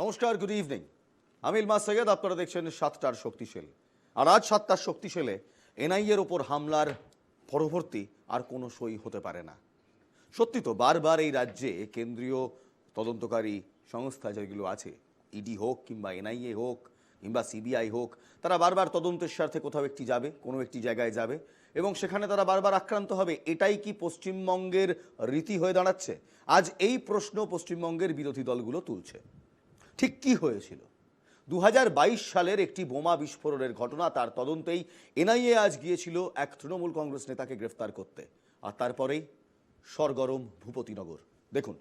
নমস্কার, good evening. আমি ইলমাস সৈয়দ, আপনারা দেখছেন সাতটার শক্তিশালী। আর আজ সাতটার শক্তিশালে এনআইএর ওপর হামলার পরবর্তী আর কোনো সই হতে পারে না। সত্যি তো, বারবার এই রাজ্যে কেন্দ্রীয় তদন্তকারী সংস্থা যেগুলো আছে, ইডি হোক কিংবা এনআইএ হোক কিংবা সিবিআই হোক, তারা বারবার তদন্তের স্বার্থে কোথাও একটি যাবে, কোনো একটি জায়গায় যাবে এবং সেখানে তারা বারবার আক্রান্ত হবে। এটাই কি পশ্চিমবঙ্গের রীতি হয়ে দাঁড়াচ্ছে? আজ এই প্রশ্ন পশ্চিমবঙ্গের বিরোধী দলগুলো তুলছে। ঠিক কি হয়েছিল 2022 সালের একটি বোমা বিস্ফোরণের ঘটনা, তার তদন্তেই এনআইএ আজ গিয়েছিল এক তৃণমূল কংগ্রেস নেতাকে গ্রেফতার করতে। আর তারপরেই সরগরম ভূপতিনগর। দেখুন।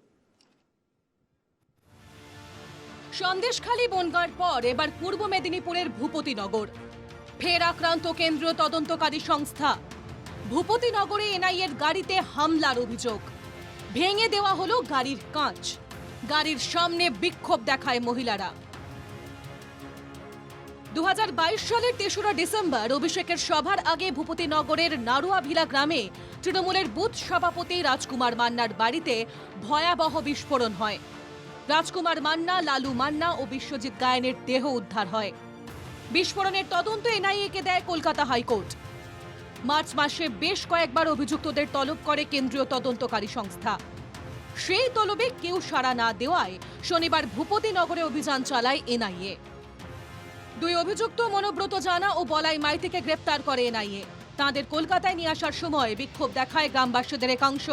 সন্দেশখালী বনগাঁর পর এবার পূর্ব মেদিনীপুরের ভূপতিনগর। ফের আক্রান্ত কেন্দ্রীয় তদন্তকারী সংস্থা। ভূপতিনগরে এনআইএর গাড়িতে হামলার অভিযোগ। ভেঙে দেওয়া হলো গাড়ির কাঁচ। গাড়ির সামনে বিক্ষোভ দেখায় মহিলারা। 2022 সালের 3রা ডিসেম্বর অভিষেকের সভার আগে ভূপতিনগরের নারুয়াভিলা গ্রামে তৃণমূলের বুথ সভাপতি রাজকুমার মান্নার বাড়িতে ভয়াবহ বিস্ফোরণ হয়। রাজকুমার মান্না, লালু মান্না ও বিশ্বজিৎ গায়েনের দেহ উদ্ধার হয়। বিস্ফোরণের তদন্ত এনআইএকে দেয় কলকাতা হাইকোর্ট। মার্চ মাসে বেশ কয়েকবার অভিযুক্তদের তলব করে কেন্দ্রীয় তদন্তকারী সংস্থা। সেই তলবে কেউ সাড়া না দেওয়ায় শনিবার ভূপতিনগরে অভিযান চালায় এনআইএ। দুই অভিযুক্ত মনোব্রত জানা ও বলাই মাইতিকে গ্রেপ্তার করে এনআইএ। তাঁদের কলকাতায় নিয়ে আসার সময় বিক্ষোভ দেখায় গ্রামবাসীদের একাংশ।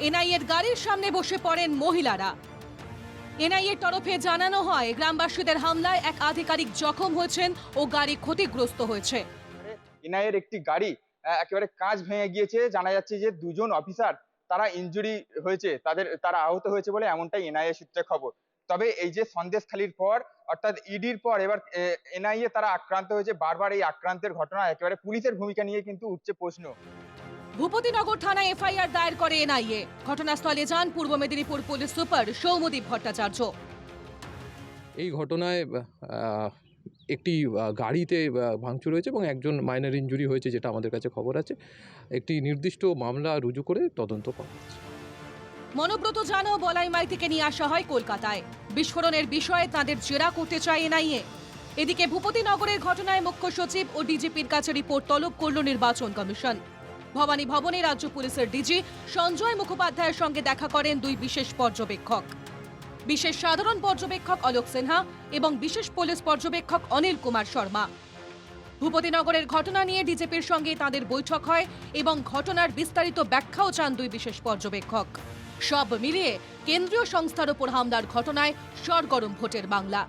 এনআইএর গাড়ির সামনে বসে পড়েন মহিলারা। এনআইএর তরফে জানানো হয়, গ্রামবাসীদের হামলায় এক আধিকারিক জখম হয়েছেন ও গাড়ি ক্ষতিগ্রস্ত হয়েছে। এনআইএর একটি গাড়ি একেবারে কাঁচ ভেঙে গিয়েছে। জানা যাচ্ছে যে দুজন অফিসার তারা ইনজুরি হয়েছে, তারা আহত হয়েছে বলে এমনটাই এনআইএ সূত্রে খবর। তবে এই যে সন্দেশখালীর পর অর্থাৎ ইডির পর এবার এনআইএ তারা আক্রান্ত হয়েছে। বারবার এই আক্রান্তের ঘটনা একেবারে পুলিশের ভূমিকা নিয়ে কিন্তু উঠছে প্রশ্ন। ভূপতিনগর থানায় এফআইআর দায়ের করে এনআইএ। ঘটনাস্থলে যান পূর্ব মেদিনীপুর পুলিশ সুপার সৌমদীপ ভট্টাচার্য। এই ঘটনায় একটি গাড়িতে ভাঙচুর হয়েছে এবং একজন মাইনর ইনজুরি হয়েছে, যেটা আমাদের কাছে খবর আছে। একটি নির্দিষ্ট মামলা রুজু করে তদন্ত করা হচ্ছে। মনোব্রত জানা ও বলাই মাইতিকে নিয়ে আসা হয় কলকাতায়। বিস্ফোরণের বিষয়ে তাদের জেরা করতে চায় এনআইএ। এদিকে ভূপতিনগরের ঘটনায় মুখ্য সচিব ও ডিজিপির কাছে রিপোর্ট তলব করল নির্বাচন কমিশন। ভবানী ভবনে রাজ্য পুলিশের ডিজি সঞ্জয় মুখোপাধ্যায়ের সঙ্গে দেখা করেন দুই বিশেষ পর্যবেক্ষক, বিশেষ সাধারণ পর্যবেক্ষক অলোক সিনহা এবং বিশেষ পুলিশ পর্যবেক্ষক অনিল কুমার শর্মা। ভূপতিনগরের ঘটনা নিয়ে ডিজিপির সঙ্গে তাদের বৈঠক হয় এবং ঘটনার বিস্তারিত ব্যাখ্যাও চান দুই বিশেষ পর্যবেক্ষক। সব মিলিয়ে কেন্দ্রীয় সংস্থার ওপর হামলার ঘটনায় সরগরম ভোটের বাংলা।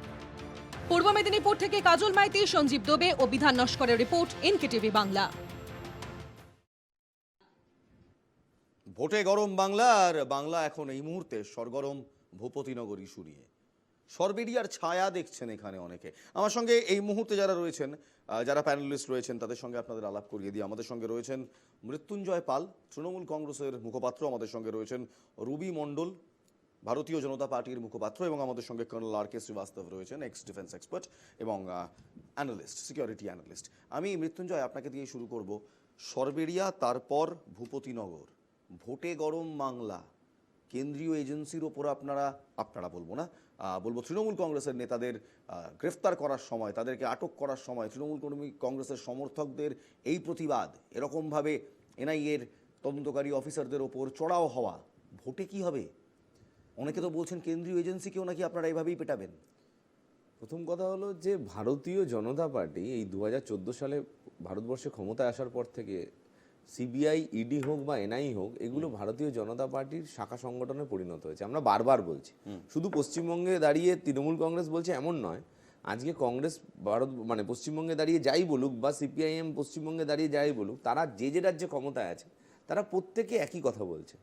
পূর্ব মেদিনীপুর থেকে কাজল মাইতি, সঞ্জীব দোবে ও বিধান নস্করের রিপোর্ট, এনকেটিভি বাংলা। ভোটে গরম বাংলা, আর বাংলা এখন এই মুহূর্তে সরগরম ভূপতিনগর ইস্যু নিয়ে। সরবেরিয়ার ছায়া দেখছেন এখানে অনেকে। আমার সঙ্গে এই মুহূর্তে যারা রয়েছেন, যারা প্যানেলিস্ট রয়েছেন, তাদের সঙ্গে আপনাদের আলাপ করিয়ে দিই। আমাদের সঙ্গে রয়েছেন মৃত্যুঞ্জয় পাল, তৃণমূল কংগ্রেসের মুখপাত্র। আমাদের সঙ্গে রয়েছেন রুবি মণ্ডল, ভারতীয় জনতা পার্টির মুখপাত্র, এবং আমাদের সঙ্গে কর্নেল আর কে শ্রীবাস্তব রয়েছেন, এক্স ডিফেন্স এক্সপার্ট এবং অ্যানালিস্ট, সিকিউরিটি অ্যানালিস্ট। আমি মৃত্যুঞ্জয় আপনাকে দিয়ে শুরু করব। সরবেরিয়া, তারপর ভূপতিনগর, ভোটে গরম বাংলা, কেন্দ্রীয় এজেন্সির ওপর আপনারা বলবো না, বলবো তৃণমূল কংগ্রেসের নেতাদের গ্রেফতার করার সময়, তাদেরকে আটক করার সময় তৃণমূল কংগ্রেসের সমর্থকদের এই প্রতিবাদ, এরকমভাবে এনআইএর তদন্তকারী অফিসারদের ওপর চড়াও হওয়া, ভোটে কি হবে? অনেকে তো বলছেন কেন্দ্রীয় এজেন্সিকেও নাকি আপনারা এইভাবেই পেটাবেন। প্রথম কথা হলো যে ভারতীয় জনতা পার্টি এই 2014 সালে ভারতবর্ষে ক্ষমতায় আসার পর থেকে সিবিআই, ইডি হোক বা এনআই হোক, এগুলো ভারতীয় জনতা পার্টির শাখা সংগঠনে পরিণত হয়েছে। আমরা বারবার বলছি, শুধু পশ্চিমবঙ্গে দাঁড়িয়ে তৃণমূল কংগ্রেস বলছে এমন নয়। আজকে কংগ্রেস পশ্চিমবঙ্গে দাঁড়িয়ে যাই বলুক বা সিপিআইএম পশ্চিমবঙ্গে দাঁড়িয়ে যাই বলুক, তারা যে রাজ্যে ক্ষমতায় আছে তারা প্রত্যেকে একই কথা বলছে।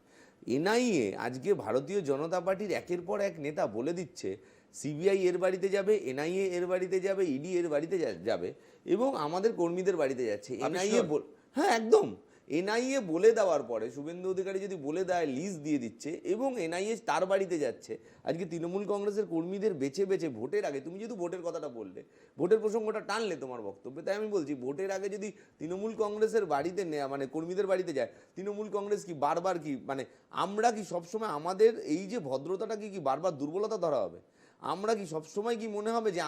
এনআইএ আজকে ভারতীয় জনতা পার্টির একের পর এক নেতা বলে দিচ্ছে সিবিআই এর বাড়িতে যাবে, এনআইএ এর বাড়িতে যাবে, ইডি এর বাড়িতে যাবে এবং আমাদের কর্মীদের বাড়িতে যাচ্ছে। এনআইএ হ্যাঁ একদম, এনআইএ বলে দেওয়ার পরে শুভেন্দু অধিকারী যদি বলে দেয়, লিস্ট দিয়ে দিচ্ছে এবং এনআইএ তার বাড়িতে যাচ্ছে। আজকে তৃণমূল কংগ্রেসের কর্মীদের বেছে বেছে ভোটের আগে, তুমি যেহেতু ভোটের কথাটা বললে, ভোটের প্রসঙ্গটা টানলে তোমার বক্তব্যে, তাই আমি বলছি ভোটের আগে যদি তৃণমূল কংগ্রেসের বাড়িতে কর্মীদের বাড়িতে যায়, তৃণমূল কংগ্রেস কি বারবার কি আমরা কি সবসময় আমাদের এই যে ভদ্রতাটাকে কি বারবার দুর্বলতা ধরা হবে? আমরা কি সবসময় কি মনে হবে যে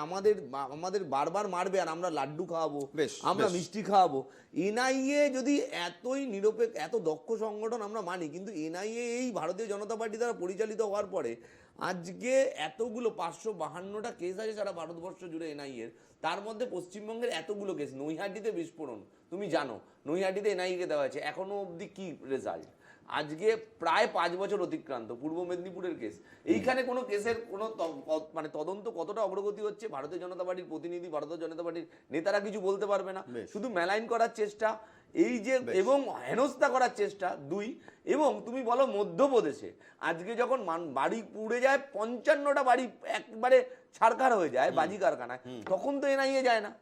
আমাদের বারবার মারবে আর আমরা লাড্ডু খাওয়াবো, বেশ, আমরা বেশ। মিষ্টি খাওয়াবো? এনআইএ যদি এতই নিরপেক্ষ, এত দক্ষ সংগঠন আমরা মানি, কিন্তু এনআইএ এই ভারতীয় জনতা পার্টি দ্বারা পরিচালিত হওয়ার পরে আজকে এতগুলো 552টা কেস আছে সারা ভারতবর্ষ জুড়ে এনআইএর, তার মধ্যে পশ্চিমবঙ্গের এতগুলো কেস, নৈহাটিতে বিস্ফোরণ তুমি জানো, নৈহাটিতে এনআইএকে দেওয়া হয়েছে, এখনো অবধি কি রেজাল্ট? আজকে প্রায় 5 বছর অতিক্রান্ত, পূর্ব মেদিনীপুরের কেস, এইখানে কোনো কেসের কোনো মানে তদন্ত কতটা অগ্রগতি হচ্ছে ভারতীয় জনতা পার্টির প্রতিনিধি, ভারতীয় জনতা পার্টির নেতারা কিছু বলতে পারবে না, বেশ। শুধু মেলাইন করার চেষ্টা, এই যে এবং হেনস্থা করার চেষ্টা, 2। এবং তুমি বলো মধ্যপ্রদেশে আজকে যখন বাড়ি পুড়ে যায়, 55টা বাড়ি একবারে ছারখার হয়ে যায় বাজি কারখানায়, তখন তো এনআইএ যায় না।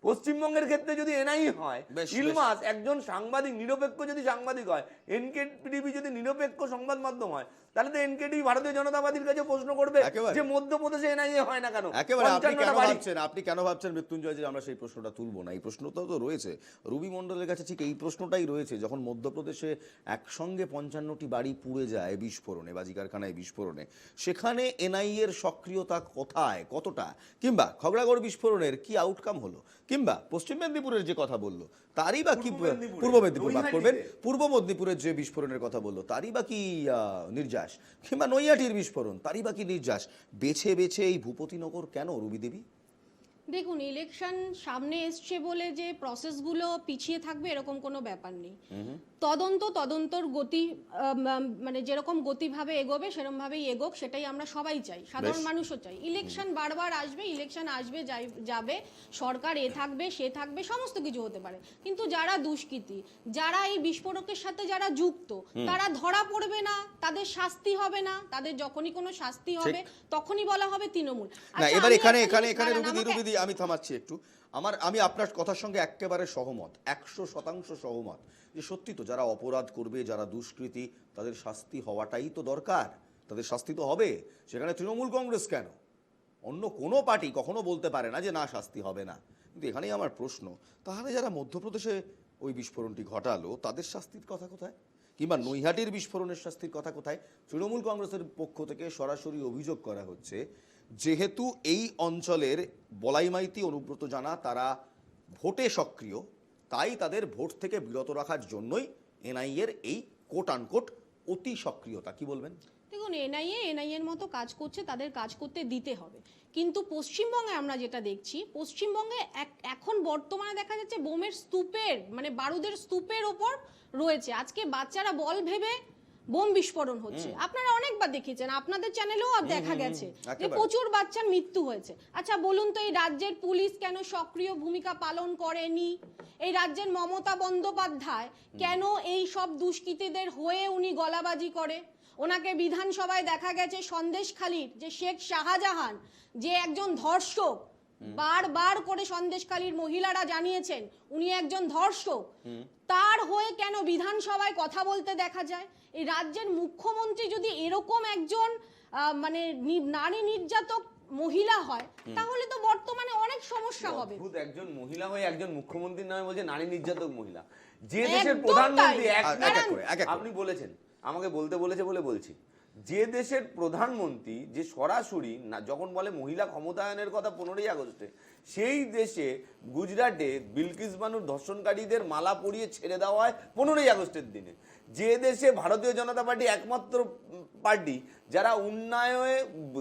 পশ্চিমবঙ্গের ক্ষেত্রে যদি এনআইএ হয়, বেশ, ইলমাস একজন সাংবাদিক, নিরপেক্ষ যদি সাংবাদিক হয়, এনকেটিভি যদি নিরপেক্ষ সংবাদ মাধ্যম হয়, তাহলে তো এনকেটিভি ভারতীয় জনতা পার্টির কাছে প্রশ্ন করবে একেবারে। যে মধ্যপ্রদেশে এনআইএ হয় না কেন? একেবারে আপনি 55টা কেন ভাবছেন মৃত্যুঞ্জয় যে আমরা সেই প্রশ্নটা তুলবো না? এই প্রশ্নটাও তো রয়েছে রবি মণ্ডলের কাছে, ঠিক এই প্রশ্নটাই রয়েছে। যখন মধ্যপ্রদেশে একসঙ্গে 55টি বাড়ি পুড়ে যায় বিস্ফোরণে, বাজি কারখানায় বিস্ফোরণে, সেখানে এনআইএ এর সক্রিয়তা কোথায়, কতটা, কিংবা খগড়াগড় বিস্ফোরণের কি আউটকাম হলো, কিংবা পশ্চিম মেদিনীপুরের যে কথা বললো তারই বা কি, পূর্ব মেদিনীপুর বাদ করবেন, পূর্ব মেদিনীপুরের যে বিস্ফোরণের কথা বললো তারই বা কি নির্যাস, কিংবা নৈহাটির বিস্ফোরণ তারই বা কি নির্যাস? বেছে বেছে এই ভূপতিনগর কেন, রবি দেবী? দেখুন, ইলেকশন সামনে এসছে বলে যে প্রসেসগুলো পিছিয়ে থাকবে এরকম কোনো ব্যাপার নেই। তদন্তর গতি মানে যেরকম গতিভাবে এগোবে সেরকম ভাবেই এগোক, সেটাই আমরা সবাই চাই, সাধারণ মানুষও চাই। ইলেকশন বারবার আসবে, ইলেকশন আসবে যাবে, সরকার এ থাকবে সে থাকবে, সমস্ত কিছু হতে পারে, কিন্তু যারা দুষ্কৃতী, যারা এই বিস্ফোরকের সাথে যারা যুক্ত, তারা ধরা পড়বে না, তাদের শাস্তি হবে না, তাদের যখনই কোনো শাস্তি হবে তখনই বলা হবে তৃণমূল। না, আচ্ছা, এবার আমি এখানে একটা এখানে জিনিস এখানে দাঁড়ান, রুবিদি আমি থামাচ্ছি একটু। আমি আপনার কথার সঙ্গে একেবারে সহমত, 100% সহমত, যে সত্যি তো যারা অপরাধ করবে, যারা দুষ্কৃতী, তাদের শাস্তি হওয়াটাই তো দরকার, তাদের শাস্তি তো হবে। সেখানে তৃণমূল কংগ্রেস কেন, অন্য কোনো পার্টি কখনো বলতে পারে না যে না শাস্তি হবে না। কিন্তু এখানেই আমার প্রশ্ন, তাহলে যারা মধ্যপ্রদেশে ওই বিস্ফোরণটি ঘটালো তাদের শাস্তির কথা কোথায়, কিংবা নৈহাটির বিস্ফোরণের শাস্তির কথা কোথায়? তৃণমূল কংগ্রেসের পক্ষ থেকে সরাসরি অভিযোগ করা হচ্ছে, যেহেতু এই অঞ্চলের বলাই মাইতি, অনুব্রত জানা তারা ভোটে সক্রিয়, তাই তাদের ভোট থেকে বিরত রাখার জন্যই এনআইএর এই কোট আনকোট অতি সক্রিয়তা। কি বলবেন? দেখুন, এনআইএর মতো কাজ করছে, তাদের কাজ করতে দিতে হবে। কিন্তু পশ্চিমবঙ্গে আমরা যেটা দেখছি, পশ্চিমবঙ্গে এখন বর্তমানে দেখা যাচ্ছে বোমের স্তূপের, মানে বারুদের স্তূপের ওপর রয়েছে। আজকে বাচ্চারা বল ভেবে বোম বিস্ফোরণ হচ্ছে, আপনারা অনেকবার দেখেছেন, আপনাদের চ্যানেলেও দেখা গেছে যে প্রচুর বাচ্চার মৃত্যু হয়েছে। আচ্ছা বলুন তো, এই রাজ্যের পুলিশ কেন সক্রিয় ভূমিকা পালন করেনি? এই রাজ্যের মমতা বন্দ্যোপাধ্যায় কেন এই সব দুষ্কৃতীদের হয়ে উনি গলাবাজি করে? ওনাকে বিধানসভায় দেখা গেছে সন্দেশখালীর যে শেখ শাহজাহান, যে একজন ধর্ষক, বারবার করে সন্দেশখালীর মহিলারা জানিয়েছেন উনি একজন ধর্ষক, তার হয়ে কেন বিধানসভায় কথা বলতে দেখা যায়? এই রাজ্যের মুখ্যমন্ত্রী যদি এরকম একজন মানে নারী নির্যাতক মহিলা হয়, তাহলে তো বর্তমানে অনেক সমস্যা হবে। অদ্ভুত, একজন মহিলা হয়ে একজন মুখ্যমন্ত্রীর নামে বলছে নারী নির্যাতক মহিলা। যে দেশের প্রধানমন্ত্রী, আপনি বলেছেন, আমাকে বলতে বলেছে বলে বলছি, যে দেশের প্রধানমন্ত্রী যে সরাসরি না যখন বলে মহিলা ক্ষমতায়নের কথা 15ই আগস্টে, সেই দেশে গুজরাটে বিলকিস বানুর ধর্ষণকারীদের মালা পরিয়ে ছেড়ে দেওয়া হয় 15ই আগস্টের দিনে। যে দেশে ভারতীয় জনতা পার্টি একমাত্র পার্টি যারা উন্নয়নে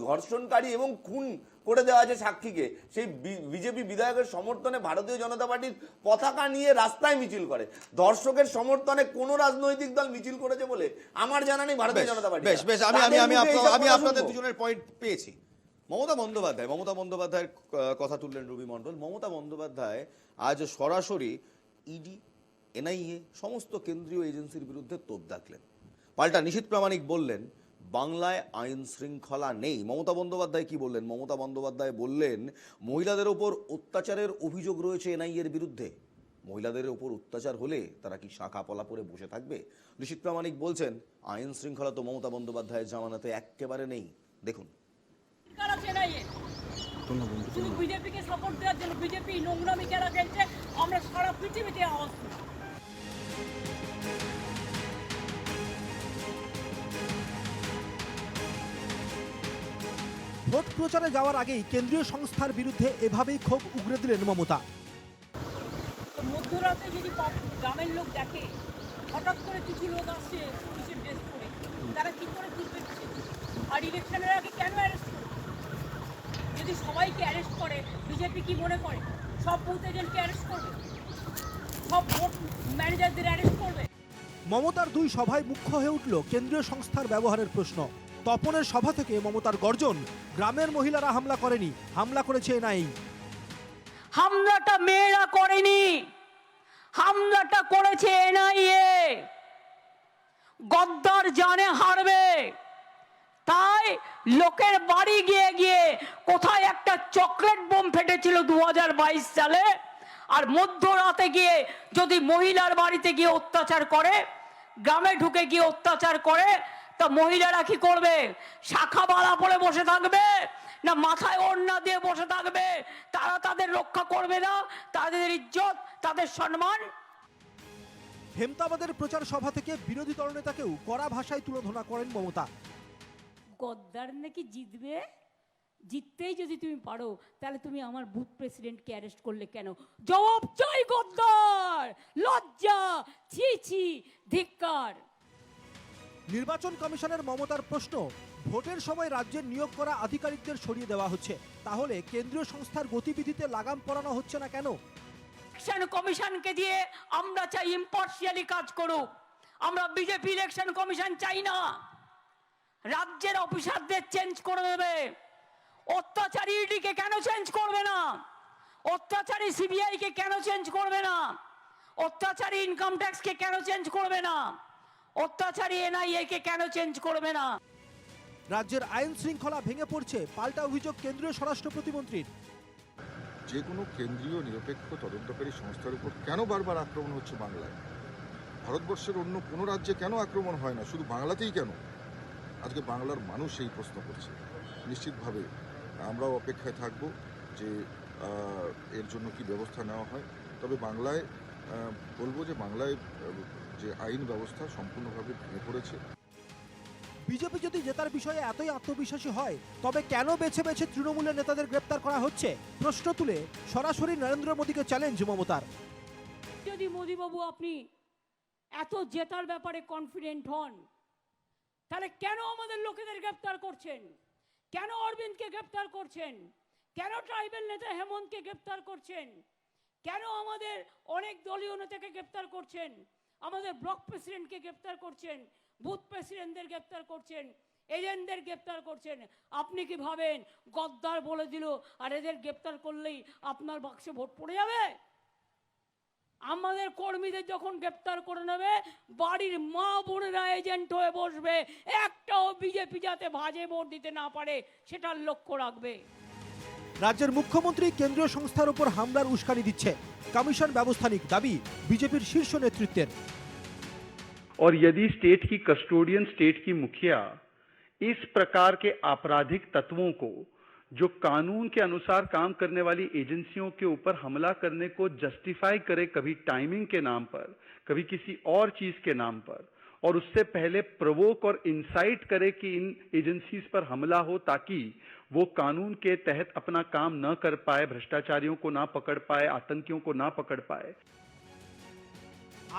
ধর্ষণকারী এবং খুন করে দেওয়া আছে সাক্ষীকে, সেই বিজেপি বিধায়কের সমর্থনে ভারতীয় জনতা পার্টির পতাকা নিয়ে রাস্তায় মিছিল করে। ধর্ষকের সমর্থনে কোন রাজনৈতিক দল মিছিল করেছে বলে আমার জানা নেই ভারতীয় জনতা পার্টি। বেশ, আমি আপনাদের দুজনের পয়েন্ট পেয়েছি। মমতা বন্দ্যোপাধ্যায়ের কথা তুললেন রবি মণ্ডল। মমতা বন্দ্যোপাধ্যায় আজ সরাসরি ইডি, এনআইএ সমস্ত কেন্দ্রীয় এজেন্সির বিরুদ্ধে তোপ দাগলেন। পাল্টা নিশীথ প্রামাণিক বললেন বাংলায় আইন শৃঙ্খলা নেই। মমতা বন্দ্যোপাধ্যায় কি বললেন? মমতা বন্দ্যোপাধ্যায় বললেন মহিলাদের ওপর অত্যাচারের অভিযোগ রয়েছে এনআইএর বিরুদ্ধে। মহিলাদের ওপর অত্যাচার হলে তারা কি শাখা পলা পরে বসে থাকবে? নিশীথ প্রামাণিক বলছেন আইন শৃঙ্খলা তো মমতা বন্দ্যোপাধ্যায়ের জামানাতে একেবারে নেই। দেখুন, শুধু বিজেপিকে সাপোর্ট দেওয়ার জন্য বিজেপি নোংরামি যারা খেলছে আমরা সারা পৃথিবীতে আওয়াজ তুলি। ভোট প্রচারে যাওয়ার আগেই কেন্দ্রীয় সংস্থার বিরুদ্ধে এভাবেই ক্ষোভ উগরে দিলেন মমতা। তো মধ্যরাতে যদি গ্রামের লোক দেখে হঠাৎ করে কিছু লোক আসছে পুলিশের ড্রেস পরে, তারা কি করে তুলবে? আর ইলেকশনের আগে কেন অ্যারেস্ট করে? যদি সবাইকে অ্যারেস্ট করে, বিজেপি কি মনে করে সব বুথ এজেন্টকে অ্যারেস্ট করবে, সব ভোট ম্যানেজারদের অ্যারেস্ট করবে? মমতার দুই সভায় মুখ্য হয়ে উঠল কেন্দ্রীয় সংস্থার ব্যবহারের প্রশ্ন। তপনের সভা থেকে মমতার গর্জন, গ্রামের মহিলারা হামলা করেনি, হামলা করেছে এনআইএ। হামলাটা মেয়েরা করেনি, হামলাটা করেছে এনআইএ। গদ্দার জানে হারবে, তাই লোকের বাড়ি গিয়ে গিয়ে কোথায় একটা চকলেট বোম ফেটেছিল 2022 সালে, আর মধ্যরাতে গিয়ে যদি মহিলার বাড়িতে গিয়ে অত্যাচার করে, গ্রামে ঢুকে গিয়ে অত্যাচার করে, তা মহিলারা কি করবে? শাখা বালা পরে বসে থাকবে না মাথায় ওড়না দিয়ে বসে থাকবে? তারা তাদের রক্ষা করবে না, তাদের ইজ্জত, তাদের সম্মান। হেমতাবাদের প্রচার সভা থেকে বিরোধী দলনেতাকেও কড়া ভাষায় তুলোধনা করেন মমতা। গদ্দার নাকি জিতবে, জিততেই যদি তুমি পারো তাহলে তুমি আমার বুথ প্রেসিডেন্টকে অ্যারেস্ট করলে কেন? জবাব চাই গদ্দার, লজ্জা, ছি ছি, ধিক্কার। নির্বাচন কমিশনের মমতার প্রশ্ন, ভোটের সময় রাজ্যের নিয়োগ করা আধিকারিকদের সরিয়ে দেওয়া হচ্ছে, তাহলে কেন্দ্রীয় সংস্থার গতিবিধিতে লাগাম পরানো হচ্ছে না কেন? ইলেকশন কমিশনকে দিয়ে আমরা চাই ইম্পার্শিয়ালি কাজ করুক, আমরা বিজেপি ইলেকশন কমিশন চাই না। রাজ্যের অফিসারদের চেঞ্জ করে দেবে। অত্যাচারী ইডিকে কেন চেঞ্জ করবে না? অত্যাচারী সিবিআই কে কেন চেঞ্জ করবে না? অত্যাচারী ইনকাম ট্যাক্স কে কেন চেঞ্জ করবে না? অত্যাচারী এনআইএ কে কেন চেঞ্জ করবে না? রাজ্যের আইন শৃঙ্খলা ভেঙে পড়ছে, পাল্টা অভিযোগ কেন্দ্রীয় স্বরাষ্ট্র প্রতিমন্ত্রীর। যে কোনো কেন্দ্রীয় নিরপেক্ষ তদন্তকারী সংস্থার উপর কেন বারবার আক্রমণ হচ্ছে বাংলায়? ভারতবর্ষের অন্য কোনো রাজ্যে কেন আক্রমণ হয় না, শুধু বাংলাতেই কেন? আজকে বাংলার মানুষ এই প্রশ্ন করছে। নিশ্চিতভাবে আমরাও অপেক্ষায় থাকব যে এর জন্য কি ব্যবস্থা নেওয়া হয়। তবে বাংলায় বলবো যে বাংলায় যে আইন ব্যবস্থা সম্পূর্ণভাবে ভেঙে পড়েছে। বিজেপি যদি জেতার বিষয়ে এতই আত্মবিশ্বাসী হয়, তবে কেন বেছে বেছে তৃণমূলের নেতাদের গ্রেপ্তার করা হচ্ছে? প্রশ্ন তুলে সরাসরি নরেন্দ্র মোদীকে চ্যালেঞ্জ মমতার। যদি মোদীবাবু আপনি এত জেতার ব্যাপারে কনফিডেন্ট হন, তাহলে কেন আমাদের লোকেদের গ্রেপ্তার করছেন? কেন অরবিন্দকে গ্রেপ্তার করছেন? কেন ট্রাইবেল নেতা হেমন্তকে গ্রেপ্তার করছেন? কেন আমাদের অনেক দলীয় নেতাকে গ্রেপ্তার করছেন? আমাদের ব্লক প্রেসিডেন্টকে গ্রেপ্তার করছেন, বুথ প্রেসিডেন্টদের গ্রেপ্তার করছেন, এজেন্টদের গ্রেপ্তার করছেন। আপনি কি ভাবেন গদ্দার বলে দিল আর এদের গ্রেপ্তার করলেই আপনার বাক্সে ভোট পড়ে যাবে? আমাদের কর্মীদের যখন গ্রেপ্তার করে নেবে, বাড়ির মা বোনেরা এজেন্ট হয়ে বসবে, একটাও বিজেপি যাতে ভাজে ভোট দিতে না পারে সেটার লক্ষ্য রাখবে। রাজ্যের মুখ্যমন্ত্রী কেন্দ্রীয় সংস্থার উপর হামলার উস্কানি দিচ্ছে, কমিশন ব্যবস্থা নিক দাবি বিজেপির শীর্ষ নেতৃত্বের। और यदि स्टेट की कस्टोडियन, स्टेट की मुखिया इस प्रकार के आपराधिक तत्वों को, जो कानून के अनुसार काम करने वाली एजेंसियों के ऊपर हमला करने को जस्टिफाई करे, कभी टाइमिंग के नाम पर, कभी किसी और चीज के नाम पर, और उससे पहले प्रवोक और इंसाइट करे कि इन एजेंसीज पर हमला हो, ताकि वो कानून के तहत अपना काम न कर पाए, भ्रष्टाचारियों को ना पकड़ पाए, आतंकियों को ना पकड़ पाए।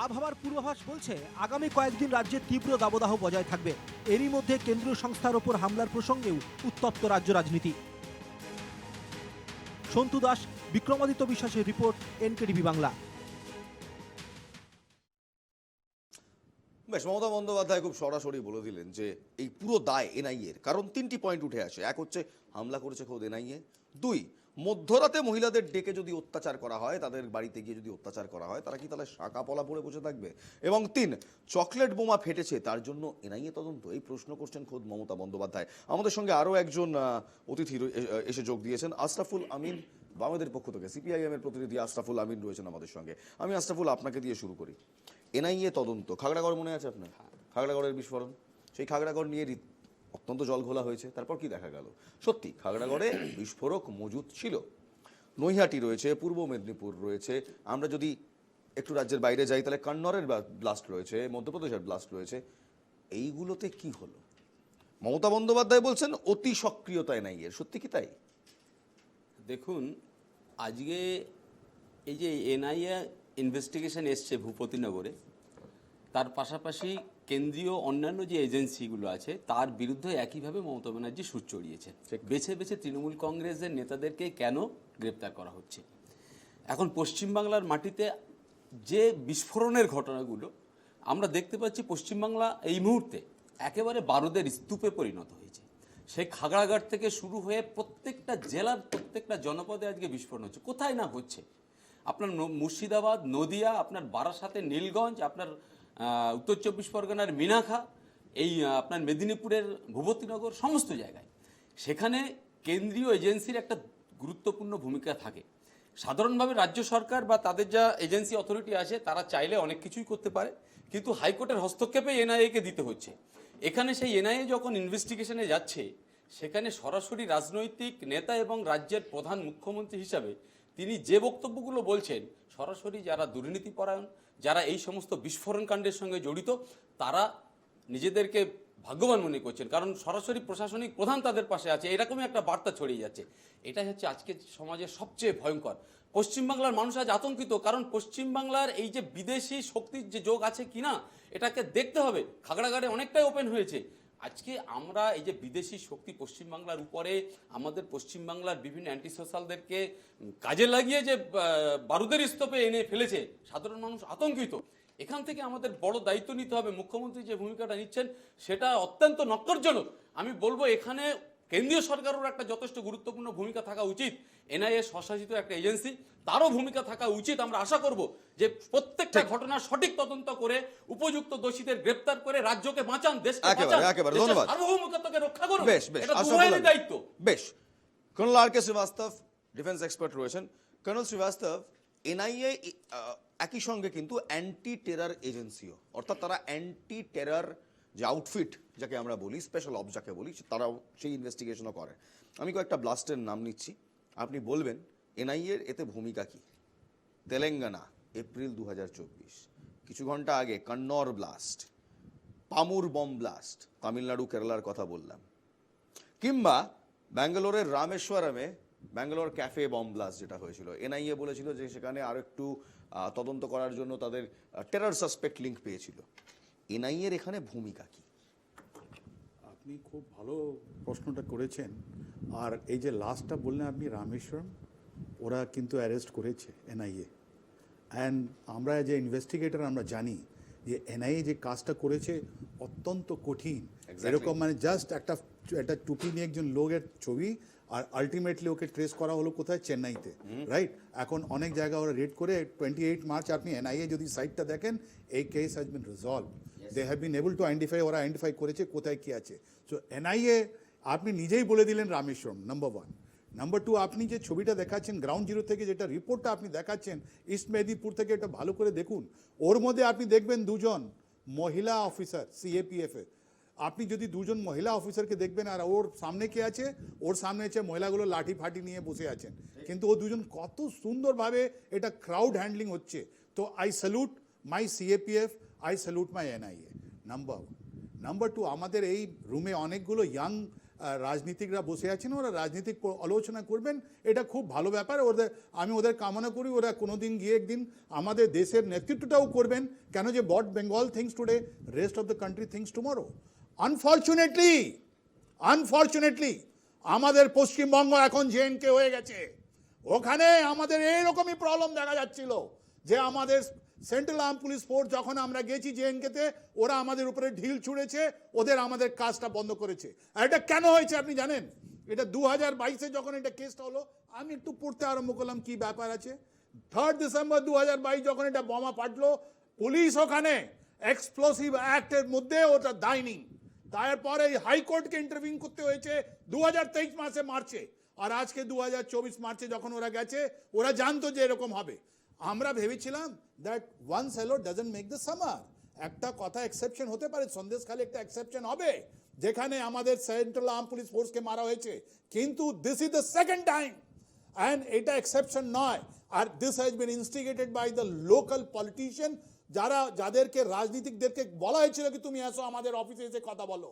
আবহাওয়ার পূর্বাভাস বলছে আগামী কয়েকদিন রাজ্যে তীব্র দাবদাহ বজায় থাকবে। এরই মধ্যে কেন্দ্রীয় সংস্থার ওপর হামলার প্রসঙ্গেও উত্তপ্ত রাজ্য রাজনীতি। সন্তু দাস, বিক্রমাদিত্য বিশ্বাসের রিপোর্ট, এনকেটিভি বাংলা। বেশ, মমতা বন্দ্যোপাধ্যায় খুব সরাসরি বলে দিলেন যে এই পুরো দায় এনআইএর। কারণ তিনটি পয়েন্ট উঠে আসে। এক হচ্ছে হামলা করেছে খোদ এনআইএ, দুই মধ্যরাতে মহিলাদের ডেকে যদি অত্যাচার করা হয়, তাদের বাড়িতে গিয়ে যদি অত্যাচার করা হয়, তারা কি তাহলে শাঁকা পলা পরে বসে থাকবে? এবং তিন, চকলেট বোমা ফেটেছে তার জন্য এনআইএ তদন্ত, এই প্রশ্ন করছেন খোদ মমতা বন্দ্যোপাধ্যায়। আমাদের সঙ্গে আরও একজন অতিথি এসে যোগ দিয়েছেন, আশরাফুল আমিন, বামেদের পক্ষ থেকে সিপিআইএম এর প্রতিনিধি আশরাফুল আমিন রয়েছেন আমাদের সঙ্গে। আমি আশরাফুল আপনাকে দিয়ে শুরু করি। এনআইএ তদন্ত, খাগড়াগড় মনে আছে আপনার? খাগড়াগড়ের বিস্ফোরণ, সেই খাগড়াগড় নিয়ে অত্যন্ত জল ঘোলা হয়েছে। তারপর কি দেখা গেল? সত্যি খাগড়াগড়ে বিস্ফোরক মজুদ ছিল। নৈহাটি রয়েছে, পূর্ব মেদিনীপুর রয়েছে, আমরা যদি একটু রাজ্যের বাইরে যাই তাহলে কন্নড়ের ব্লাস্ট রয়েছে, মধ্যপ্রদেশের ব্লাস্ট রয়েছে। এইগুলোতে কি হলো? মমতা বন্দ্যোপাধ্যায় বলছেন অতি সক্রিয়তা এনআইএর, সত্যি কি তাই? দেখুন, আজকে এই যে এনআইএ ইনভেস্টিগেশন এসছে ভূপতিনগরে, তার পাশাপাশি কেন্দ্রীয় অন্যান্য যে এজেন্সিগুলো আছে তার বিরুদ্ধে একইভাবে মমতা ব্যানার্জি সুর চড়িয়েছে। বেছে বেছে তৃণমূল কংগ্রেসের নেতাদেরকে কেন গ্রেপ্তার করা হচ্ছে? এখন পশ্চিমবাংলার মাটিতে যে বিস্ফোরণের ঘটনাগুলো আমরা দেখতে পাচ্ছি, পশ্চিমবাংলা এই মুহূর্তে একেবারে বারুদের স্তূপে পরিণত হয়েছে। সেই খাগড়াঘাট থেকে শুরু হয়ে প্রত্যেকটা জেলার প্রত্যেকটা জনপদে আজকে বিস্ফোরণ হচ্ছে। কোথায় না হচ্ছে, আপনার মুর্শিদাবাদ, নদিয়া, আপনার বারাসাতে নীলগঞ্জ, আপনার উত্তর চব্বিশ পরগনার মিনাখা, এই আপনার মেদিনীপুরের ভূপতিনগর, সমস্ত জায়গায় সেখানে কেন্দ্রীয় এজেন্সির একটা গুরুত্বপূর্ণ ভূমিকা থাকে। সাধারণভাবে রাজ্য সরকার বা তাদের যা এজেন্সি অথরিটি আছে তারা চাইলে অনেক কিছুই করতে পারে, কিন্তু হাইকোর্টের হস্তক্ষেপে এনআইএকে দিতে হচ্ছে। এখানে সেই এনআইএ যখন ইনভেস্টিগেশনে যাচ্ছে, সেখানে সরাসরি রাজনৈতিক নেতা এবং রাজ্যের প্রধান মুখ্যমন্ত্রী হিসাবে তিনি যে বক্তব্যগুলো বলছেন, সরাসরি যারা দুর্নীতিপরায়ণ, যারা এই সমস্ত বিস্ফোরণ কাণ্ডের সঙ্গে জড়িত, তারা নিজেদেরকে ভাগ্যবান মনে করছেন, কারণ সরাসরি প্রশাসনিক প্রধান তাদের পাশে আছে। এরকমই একটা বার্তা ছড়িয়ে যাচ্ছে। এটাই হচ্ছে আজকের সমাজের সবচেয়ে ভয়ঙ্কর। পশ্চিমবাংলার মানুষ আজ আতঙ্কিত, কারণ পশ্চিমবাংলার এই যে বিদেশি শক্তির যে যোগ আছে কিনা এটাকে দেখতে হবে। খাগড়াঘাটে অনেকটাই ওপেন হয়েছে। আজকে আমরা এই যে বিদেশি শক্তি পশ্চিমবাংলার উপরে, আমাদের পশ্চিমবাংলার বিভিন্ন অ্যান্টি সোশ্যালদেরকে কাজে লাগিয়ে যে বারুদের স্তূপে এনে ফেলেছে, সাধারণ মানুষ আতঙ্কিত। এখান থেকে আমাদের বড় দায়িত্ব নিতে হবে। মুখ্যমন্ত্রী যে ভূমিকাটা নিচ্ছেন সেটা অত্যন্ত নক্করজনক। আমি বলবো এখানে কেন্দ্রীয় সরকারের একটা যথেষ্ট গুরুত্বপূর্ণ ভূমিকা থাকা উচিত। এনআইএ স্বশাসিত একটা এজেন্সি, তারও ভূমিকা থাকা উচিত। আমরা আশা করব যে প্রত্যেকটা ঘটনার সঠিক তদন্ত করে উপযুক্ত দোষীদের গ্রেফতার করে রাজ্যকে বাঁচান, দেশকে বাঁচান, ধন্যবাদ, সার্বভৌমত্বকে রক্ষা করুন। বেশ বেশ, এটা দুজনেরই দায়িত্ব। বেশ। কর্নেল আর কে শ্রীবাস্তব ডিফেন্স এক্সপার্ট রয়েছেন। কর্নেল শ্রীবাস্তব, এনআইএ একই সঙ্গে কিন্তু অ্যান্টি টেরর এজেন্সিও, অর্থাৎ তারা অ্যান্টি টেরর যে আউটফিট যাকে আমরা বলি, স্পেশাল অপস যাকে বলি, তারাও সেই ইনভেস্টিগেশনও করে। আমি কয়েকটা ব্লাস্টের নাম নিচ্ছি, আপনি বলবেন এনআইএর এতে ভূমিকা কি। তেলেঙ্গানা, এপ্রিল 2024, কিছু ঘন্টা আগে কন্নর ব্লাস্ট, পামুর বম ব্লাস্ট, তামিলনাড়ু কেরালার কথা বললাম, কিংবা ব্যাঙ্গালোরের রামেশ্বরমে ব্যাঙ্গালোর ক্যাফে বম ব্লাস্ট যেটা হয়েছিল। এনআইএ বলেছিল যে সেখানে আরও একটু তদন্ত করার জন্য তাদের টেরর সাসপেক্ট লিঙ্ক পেয়েছিল। এনআইএর এখানে ভূমিকা কি? আপনি খুব ভালো প্রশ্নটা করেছেন। আর এই যে লাস্টটা বললেন আপনি, রামেশ্বরম, ওরা কিন্তু অ্যারেস্ট করেছে এনআইএ। অ্যান্ড আমরা যে ইনভেস্টিগেটর আমরা জানি যে এনআইএ যে কাজটা করেছে অত্যন্ত কঠিন। এরকম মানে জাস্ট একটা টুপি নিয়ে একজন লোকের ছবি, আর আলটিমেটলি ওকে ট্রেস করা হলো কোথায়? চেন্নাইতে, রাইট? এখন অনেক জায়গা ওরা রেড করে 28 মার্চ আপনি এনআইএ যদি সাইটটা দেখেন, এই case has been resolved. They have been able to identify, ওরা আইডেন্টিফাই করেছে কোথায় কি আছে। সো এনআইএ আপনি নিজেই বলে দিলেন রামেশ্বরম, নাম্বার 1। নাম্বার 2, আপনি যে ছবিটা দেখাচ্ছেন গ্রাউন্ড জিরো থেকে, যেটা রিপোর্টটা আপনি দেখাচ্ছেন ইস্ট মেদিনীপুর থেকে, এটা ভালো করে দেখুন। ওর মধ্যে আপনি দেখবেন দুজন মহিলা অফিসার সিএপিএফ এর। আপনি যদি দুজন মহিলা অফিসারকে দেখবেন, আর ওর সামনে কে আছে? ওর সামনে আছে মহিলাগুলো লাঠি ফাটি নিয়ে বসে আছেন, কিন্তু ও দুজন কত সুন্দরভাবে এটা ক্রাউড হ্যান্ডলিং হচ্ছে। তো I salute my CAPF, I salute my NIA, number 1। Number 2, আমাদের এই রুমে অনেকগুলো ইয়াং রাজনীতিকরা বসে আছেন, ওরা রাজনীতিক আলোচনা করবেন, এটা খুব ভালো ব্যাপার। আমি ওদের কামনা করি ওরা কোনোদিন গিয়ে একদিন আমাদের দেশের নেতৃত্বটাও করবেন, কেন যে but Bengal thinks today, rest of the country thinks tomorrow. Unfortunately আমাদের পশ্চিমবঙ্গ এখন জেএনকে হয়ে গেছে। ওখানে আমাদের এইরকমই প্রবলেম দেখা যাচ্ছিল যে আমাদের সেন্ট্রাল আর্ম পুলিশ ফোর্স, যখন আমরা গেছি জেএনকেতে, ওরা আমাদের উপরে ঢিল ছুঁড়েছে, আমাদের কাজটা বন্ধ করেছে। আর এটা কেন হয়েছে আপনি জানেন? এটা 2022-এ যখন এটা কেসটা হলো, আমি একটু পড়তে আরম্ভ করলাম কি ব্যাপার আছে। 3 ডিসেম্বর 2022 যখন এটা বোমা ফাটলো, পুলিশ ওখানে এক্সপ্লোসিভ অ্যাক্টের মধ্যে ওটা দেয়নি। তারপরে হাইকোর্টকে ইন্টারভিউ করতে হয়েছে 2023 মাসে মার্চে, আর আজকে 2024 মার্চে যখন ওরা গেছে, ওরা জানতো যে এরকম হবে। আমরা ভেবেছিলাম that one swallow doesn't make the summer. একটা কথা এক্সেপশন হতে পারে, সন্দেশখালী একটা এক্সেপশন হবে যেখানে আমাদের সেন্ট্রাল আর্ম পুলিশ ফোর্সকে মারা হয়েছে, কিন্তু this is the second time, and এটা এক্সেপশন নয়। আর this has been instigated by the local politician, যাদেরকে রাজনীতিকদেরকে বলা হয়েছিল কি তুমি এসো আমাদের অফিসে এসে কথা বলো।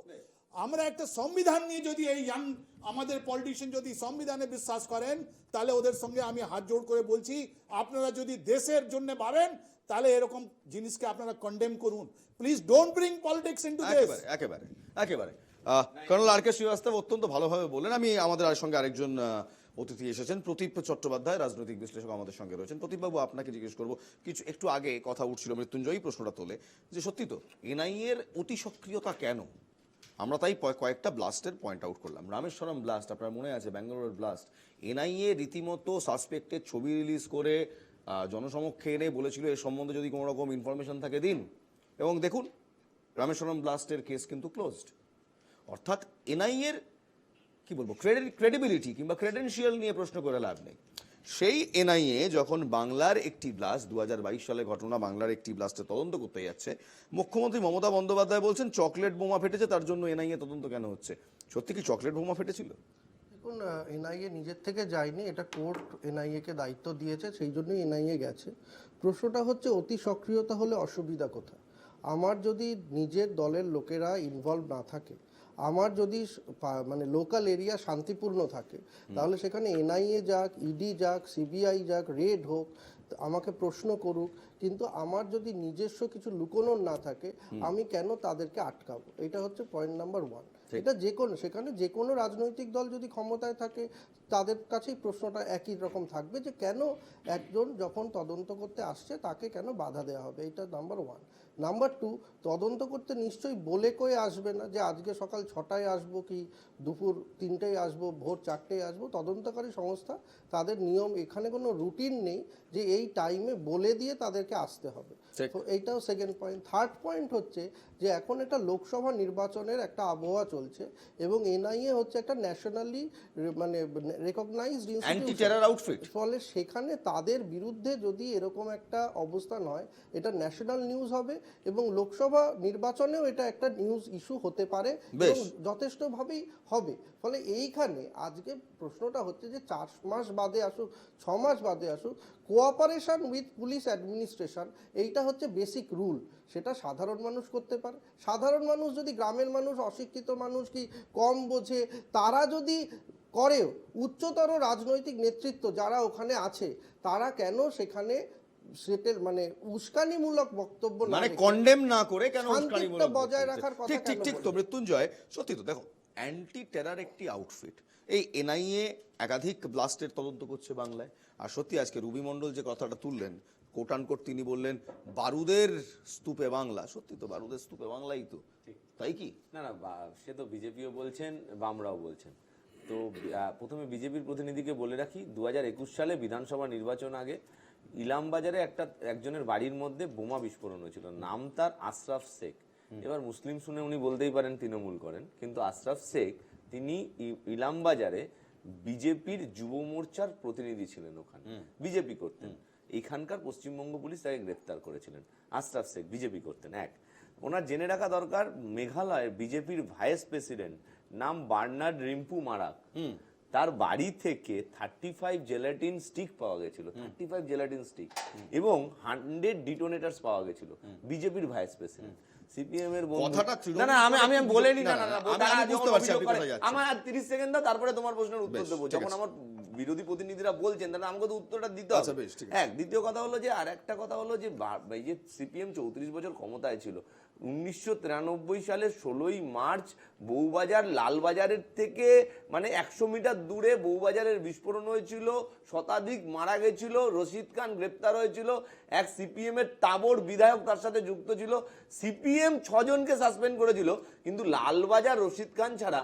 আমরা একটা সংবিধান নিয়ে যদি এই ইয়াং আমাদের পলিটিশিয়ান যদি সংবিধানে বিশ্বাস করেন, তাহলে ওদের সঙ্গে আমি হাত জোড় করে বলছি, আপনারা যদি দেশের জন্য ভাবেন তাহলে এরকম জিনিসকে আপনারা কন্ডেম করুন। Please don't bring politics into this. একেবারে একেবারে কর্নেল আর কে শ্রীবাস্তব অত্যন্ত ভালোভাবে বললেন। আমি আমাদের সঙ্গে আরেকজন অতিথি এসেছেন, প্রদীপ চট্টোপাধ্যায়, রাজনৈতিক বিশ্লেষক আমাদের সঙ্গে রয়েছেন। প্রদীপবাবু, আপনাকে জিজ্ঞেস করবো, কিছু একটু আগে কথা উঠছিল, মৃত্যুঞ্জয়ী প্রশ্নটা তোলে যে সত্যি তো এনআইএ এর অতি সক্রিয়তা কেন? আমরা তাই কয়েকটা ব্লাস্টের পয়েন্ট আউট করলাম। রামেশ্বরম ব্লাস্ট, আপনার মনে আছে, ব্যাঙ্গালোরের ব্লাস্ট, এনআইএ রীতিমতো সাসপেক্টের ছবি রিলিজ করে জনসমক্ষে এনে বলেছিল এ সম্বন্ধে যদি কোনো রকম ইনফরমেশন থাকে দিন, এবং দেখুন রামেশ্বরম ব্লাস্টের কেস কিন্তু ক্লোজড। অর্থাৎ এনআইএর কি বলবো, ক্রেডিবিলিটি কিংবা ক্রেডেন্সিয়াল নিয়ে প্রশ্ন করে লাভ নেই। সেই এনআইএ যখন বাংলার একটি ব্লাস্ট, 2022 সালে ঘটনা, বাংলার একটি ব্লাস্টের তদন্ত করতে যাচ্ছে, মুখ্যমন্ত্রী মমতা বন্দ্যোপাধ্যায় বলছেন চকলেট বোমা ফেটেছে, তার জন্য এনআইএ তদন্ত কেন হচ্ছে? সত্যি কি চকলেট বোমা ফেটেছিল? দেখুন, এনআইএ নিজের থেকে যায়নি, এটা কোর্ট এনআইএকে দায়িত্ব দিয়েছে, সেই জন্যই এনআইএ গেছে। প্রশ্নটা হচ্ছে অতি সক্রিয়তা হলে অসুবিধা কোথায়? আমার যদি নিজের দলের লোকেরা ইনভলভ না থাকে, আমার যদি মানে লোকাল এরিয়া শান্তিপূর্ণ থাকে, তাহলে সেখানে এনআইএ যাক, ইডি যাক, সিবিআই যাক, রেড হোক, আমাকে প্রশ্ন করুক, কিন্তু আমার যদি নিজস্ব কিছু লুকোনোর না থাকে, আমি কেন তাদেরকে আটকাবো? এটা হচ্ছে পয়েন্ট নাম্বার 1। এটা যে কোনো, সেখানে যে কোনো রাজনৈতিক দল যদি ক্ষমতায় থাকে, তাদের কাছেই প্রশ্নটা একই রকম থাকবে যে কেন একজন যখন তদন্ত করতে আসছে তাকে কেন বাধা দেওয়া হবে? এটা নাম্বার 1। নাম্বার 2, তদন্ত করতে নিশ্চয়ই বলে কয়ে আসবে না যে আজকে সকাল 6টায় আসবো কি দুপুর 3টায় আসবো, ভোর 4টায় আসবো। তদন্তকারী সংস্থা, তাদের নিয়ম, এখানে কোনো রুটিন নেই যে এই টাইমে বলে দিয়ে তাদেরকে আসতে হবে। তো এইটাও সেকেন্ড পয়েন্ট। থার্ড পয়েন্ট হচ্ছে যে এখন একটা লোকসভা নির্বাচনের একটা আবহাওয়া চলছে এবং এনআইএ হচ্ছে একটা ন্যাশনালি মানে রেকগনাইজড ইনস্টিটিউশন, ফলে সেখানে তাদের বিরুদ্ধে যদি এরকম একটা অবস্থান হয়, এটা ন্যাশনাল নিউজ হবে এবং লোকসভা নির্বাচনেও এটা একটা নিউজ ইস্যু হতে পারে এবং যথেষ্টভাবেই হবে। ফলে এইখানে আজকে প্রশ্নটা হচ্ছে যে 4 মাস বাদে আসুক, 6 মাস বাদে আসুক, কোঅপারেশন উইথ পুলিশ অ্যাডমিনিস্ট্রেশন, এইটা হচ্ছে বেসিক রুল। সেটা সাধারণ মানুষ করতে পারে। সাধারণ মানুষ যদি, গ্রামের মানুষ, অশিক্ষিত মানুষ কি কম বোঝে, তারা যদি করেও, উচ্চতর রাজনৈতিক নেতৃত্ব যারা ওখানে আছে, তারা কেন সেখানে সেটেল মানে উস্কানিমূলক বক্তব্য মানে কন্ডেম না করে কেন উস্কানিমূলক বজায় রাখার কথা? ঠিক ঠিক তো মৃত্যুঞ্জয়, সত্যি তো দেখো, অ্যান্টি টেরার একটি আউটফিট, এই এনআইএ একাধিক ব্লাস্টের তদন্ত করছে বাংলায়। আর সত্যি আজকে রুবি মণ্ডল যে কথাটা তুললেন, কোট আনকোট তিনি বললেন বারুদের স্তূপে বাংলা, সত্যি তো বারুদের স্তূপে বাংলাই তো, তাই কি? না না, সে তো বিজেপিও বলছেন, বামরাও বলছেন। তো প্রথমে বিজেপির প্রতিনিধিকে বলে রাখি, 2021 সালে বিধানসভা নির্বাচন আগে ইলামবাজারে একজনের বাড়ির মধ্যে বোমা বিস্ফোরণ হয়েছিল। নাম তার আশরাফ শেখ। এবার মুসলিম শুনে উনি বলতেই পারেন তৃণমূল করেন, কিন্তু আশরাফ শেখ তিনি ইলামবাজারে বিজেপির যুব মোর্চার প্রতিনিধি ছিলেন, ওখানে বিজেপি করতেন। এখানকার পশ্চিমবঙ্গ পুলিশ তাকে গ্রেফতার করেছিলেন। আশরাফ শেখ বিজেপি করতেন। ওনার জেনে রাখা দরকার, মেঘালয়ের বিজেপির ভাইস প্রেসিডেন্ট নাম বার্নার্ড রিম্পু মারাক, তার বাড়ি থেকে 35 জেলাটিন স্টিক পাওয়া গেছিল, 35 জেলাটিন স্টিক, এবং 100 ডিটোনেটার্স পাওয়া গেছিল। বিজেপির ভাইস প্রেসিডেন্ট, সিপিএম এর না না, আমি বলেনি, না না, আমার 30 সেকেন্ড দাও, তারপরে তোমার প্রশ্নের উত্তর দেবো। যখন আমার বিরোধী প্রতিনিধিরা বলছেন, তাহলে আমাকে তো উত্তরটা দিতে হবে। দ্বিতীয় কথা হলো যে, আর একটা কথা হলো যে, এই যে সিপিএম 34 বছর ক্ষমতায় ছিল, 1993 সালে 16ই মার্চ বউবাজার লালবাজারের থেকে মানে 100 মিটার দূরে বউবাজারের বিস্ফোরণ হয়েছিল, শতাধিক মারা গেছিল, রশিদ খান গ্রেপ্তার হয়েছিল, এক সিপিএম এর তাবড় বিধায়ক তার সাথে যুক্ত ছিল। সিপিএম 6 জনকে সাসপেন্ড করেছিল, কিন্তু লালবাজার রশিদ খান ছাড়া